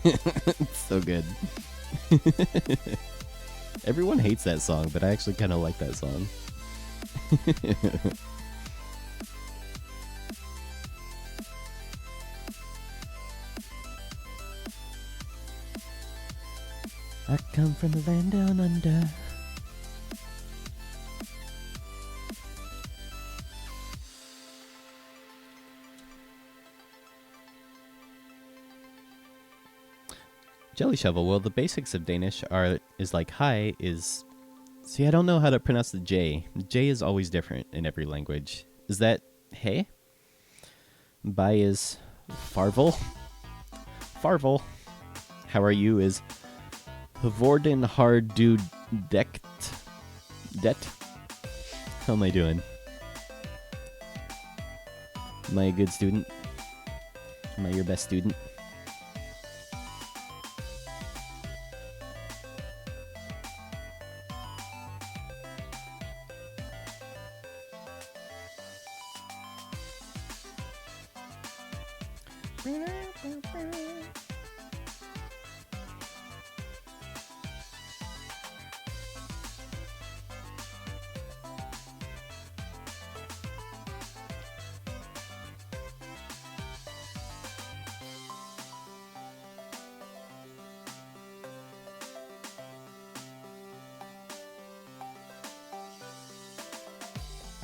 It's so good. Everyone hates that song, but I actually kind of like that song. I come from the land down under. Jelly Shovel. Well, the basics of Danish is like hi is. See, I don't know how to pronounce the J. J is always different in every language. Is that hey? Bye is farvel. Farvel. How are you is Vorden hard du dekt. Det. How am I doing? Am I a good student? Am I your best student?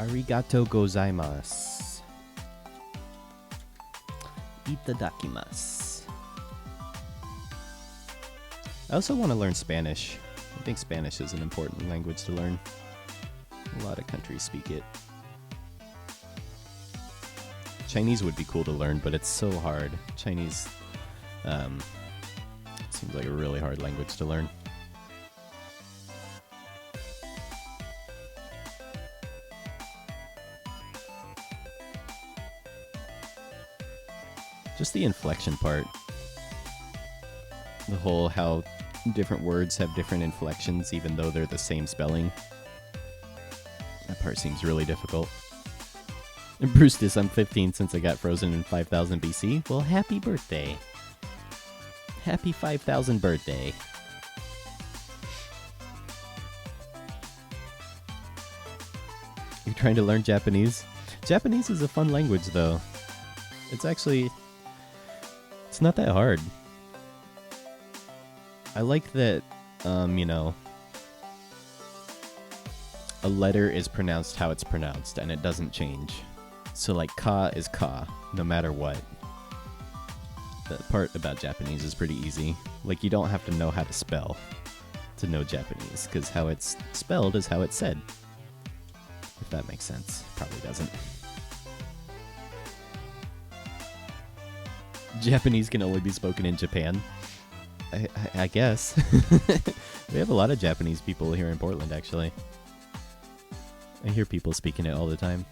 Arigato gozaimasu. Itadakimasu. I also want to learn Spanish. I think Spanish is an important language to learn. A lot of countries speak it. Chinese would be cool to learn, but it's so hard. Chinese seems like a really hard language to learn. Just the inflection part. The whole how different words have different inflections even though they're the same spelling. That part seems really difficult. And Bruce, I'm 15 since I got frozen in 5000 BC. Well, happy birthday. Happy 5000 birthday. You're trying to learn Japanese? Japanese is a fun language though. It's actually... It's not that hard. I like that, you know, a letter is pronounced how it's pronounced, and it doesn't change. So, like, ka is ka, no matter what. The part about Japanese is pretty easy. Like, you don't have to know how to spell to know Japanese, because how it's spelled is how it's said. If that makes sense. Probably doesn't. Japanese can only be spoken in Japan. I guess. We have a lot of Japanese people here in Portland, actually. I hear people speaking it all the time.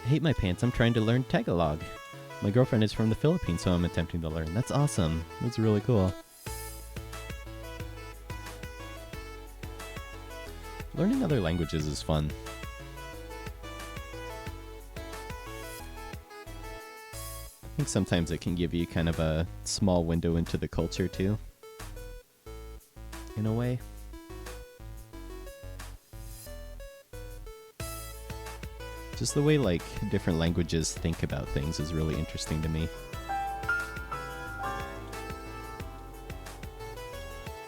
Hate my pants, I'm trying to learn Tagalog. My girlfriend is from the Philippines, so I'm attempting to learn. That's awesome. That's really cool. Learning other languages is fun. I think sometimes it can give you kind of a small window into the culture too. In a way. Just the way like different languages think about things is really interesting to me.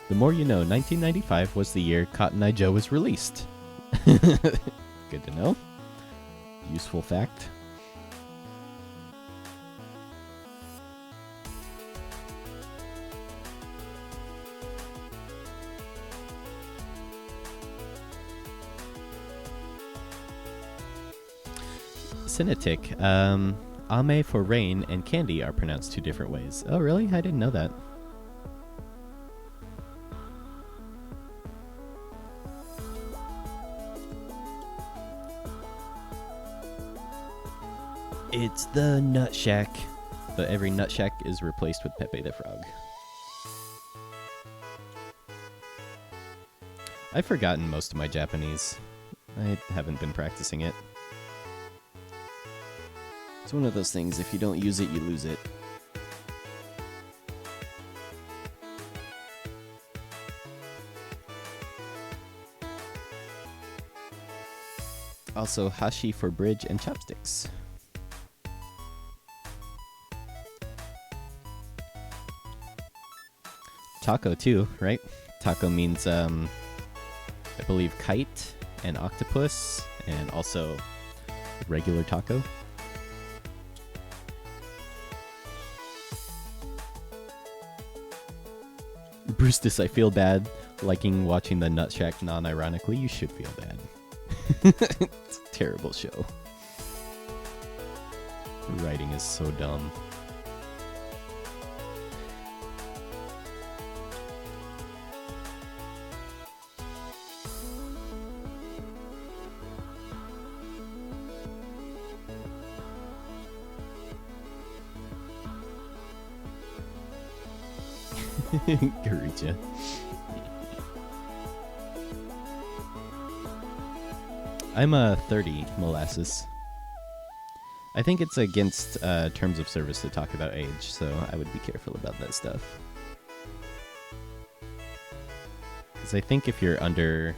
The more you know, 1995 was the year Cotton Eye Joe was released. Good to know. Useful fact. Cinetic. Ame for rain and candy are pronounced two different ways. Oh, really? I didn't know that. It's the Nut Shack. But every Nut Shack is replaced with Pepe the Frog. I've forgotten most of my Japanese. I haven't been practicing it. It's one of those things, if you don't use it, you lose it. Also, hashi for bridge and chopsticks. Taco too, right? Taco means, I believe, kite and octopus, and also regular taco. Brewstus, I feel bad liking watching the Nut Shack non-ironically. You should feel bad. It's a terrible show. The writing is so dumb. Garucha. I'm a 30 molasses. I think it's against terms of service to talk about age, so I would be careful about that stuff. Because I think if you're under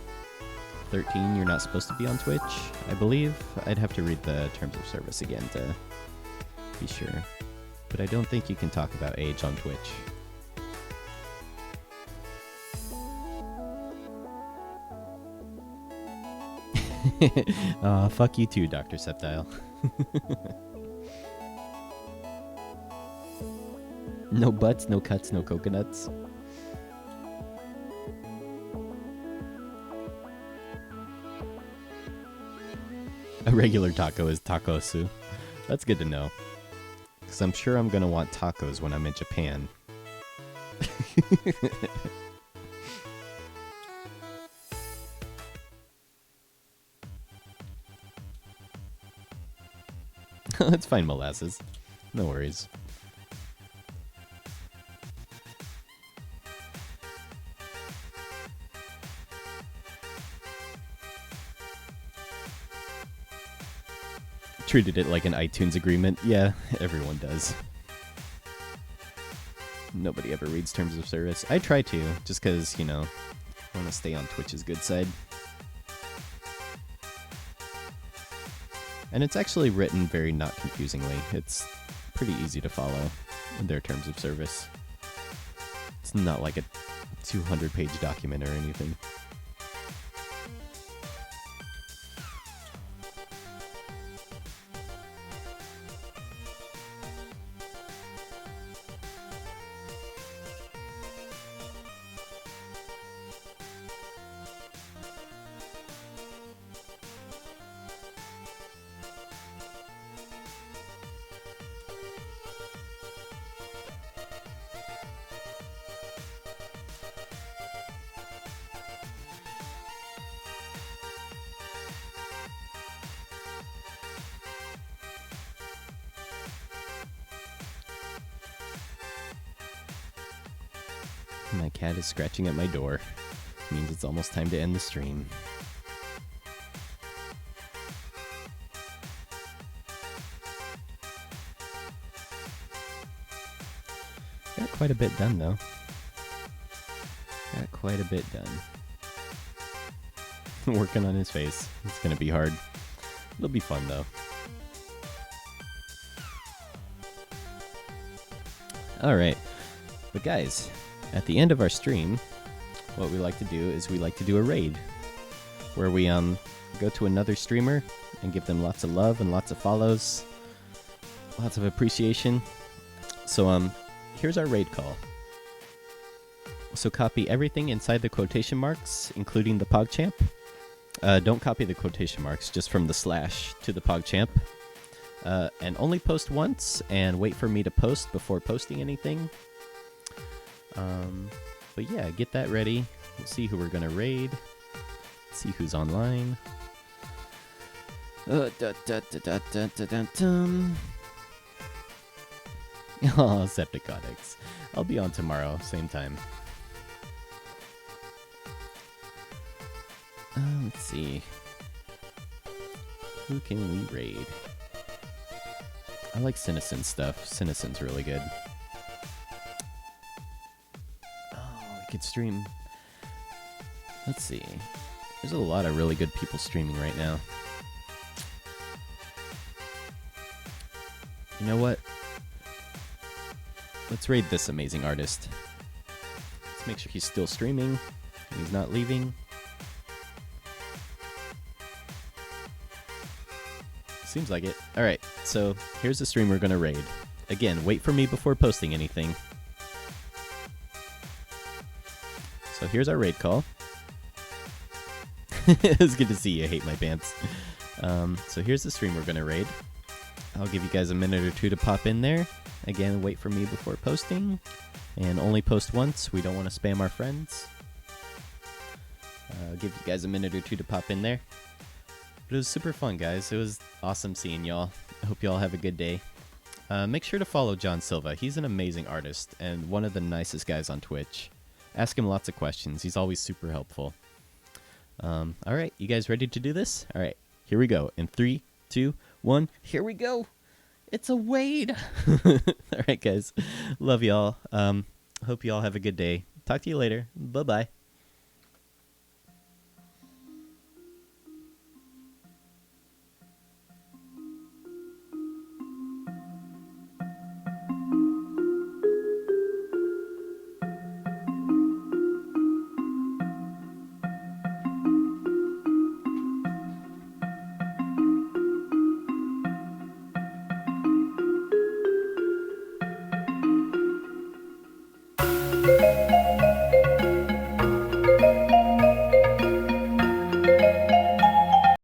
13, you're not supposed to be on Twitch, I believe. I'd have to read the terms of service again to be sure. But I don't think you can talk about age on Twitch. Fuck you too, Dr. Septile. No butts, no cuts, no coconuts. A regular taco is takosu. That's good to know. Because I'm sure I'm going to want tacos when I'm in Japan. It's fine, molasses. No worries. Treated it like an iTunes agreement. Yeah, everyone does. Nobody ever reads terms of service. I try to, just because, you know, I want to stay on Twitch's good side. And it's actually written very not confusingly. It's pretty easy to follow in their terms of service. It's not like a 200-page document or anything. My cat is scratching at my door. Means it's almost time to end the stream. Got quite a bit done, though. Got quite a bit done. Working on his face. It's gonna be hard. It'll be fun, though. Alright. But guys, at the end of our stream, what we like to do is we like to do a raid. Where we go to another streamer and give them lots of love and lots of follows. Lots of appreciation. So here's our raid call. So copy everything inside the quotation marks, including the PogChamp. Don't copy the quotation marks, just from the slash to the PogChamp. And only post once, and wait for me to post before posting anything. But yeah, get that ready. We'll see who we're gonna raid. See who's online. Oh, Septiconics. I'll be on tomorrow, same time. Let's see. Who can we raid? I like Cinecin stuff. Cinecin's really good. Oh, we could stream. Let's see. There's a lot of really good people streaming right now. You know what? Let's raid this amazing artist. Let's make sure he's still streaming and he's not leaving. Seems like it. Alright, so here's the stream we're gonna raid. Again, wait for me before posting anything. So here's our raid call. It's good to see you. Hate my pants. So here's the stream we're gonna raid. I'll give you guys a minute or two to pop in there. Again, wait for me before posting. And only post once. We don't want to spam our friends. I'll give you guys a minute or two to pop in there. But it was super fun, guys. It was awesome seeing y'all. I hope y'all have a good day. Make sure to follow John Silva. He's an amazing artist and one of the nicest guys on Twitch. Ask him lots of questions. He's always super helpful. Alright, you guys ready to do this? Alright, here we go. In 3, 2, 1, here we go. It's a Wade. Alright, guys. Love y'all. Hope y'all have a good day. Talk to you later. Bye-bye.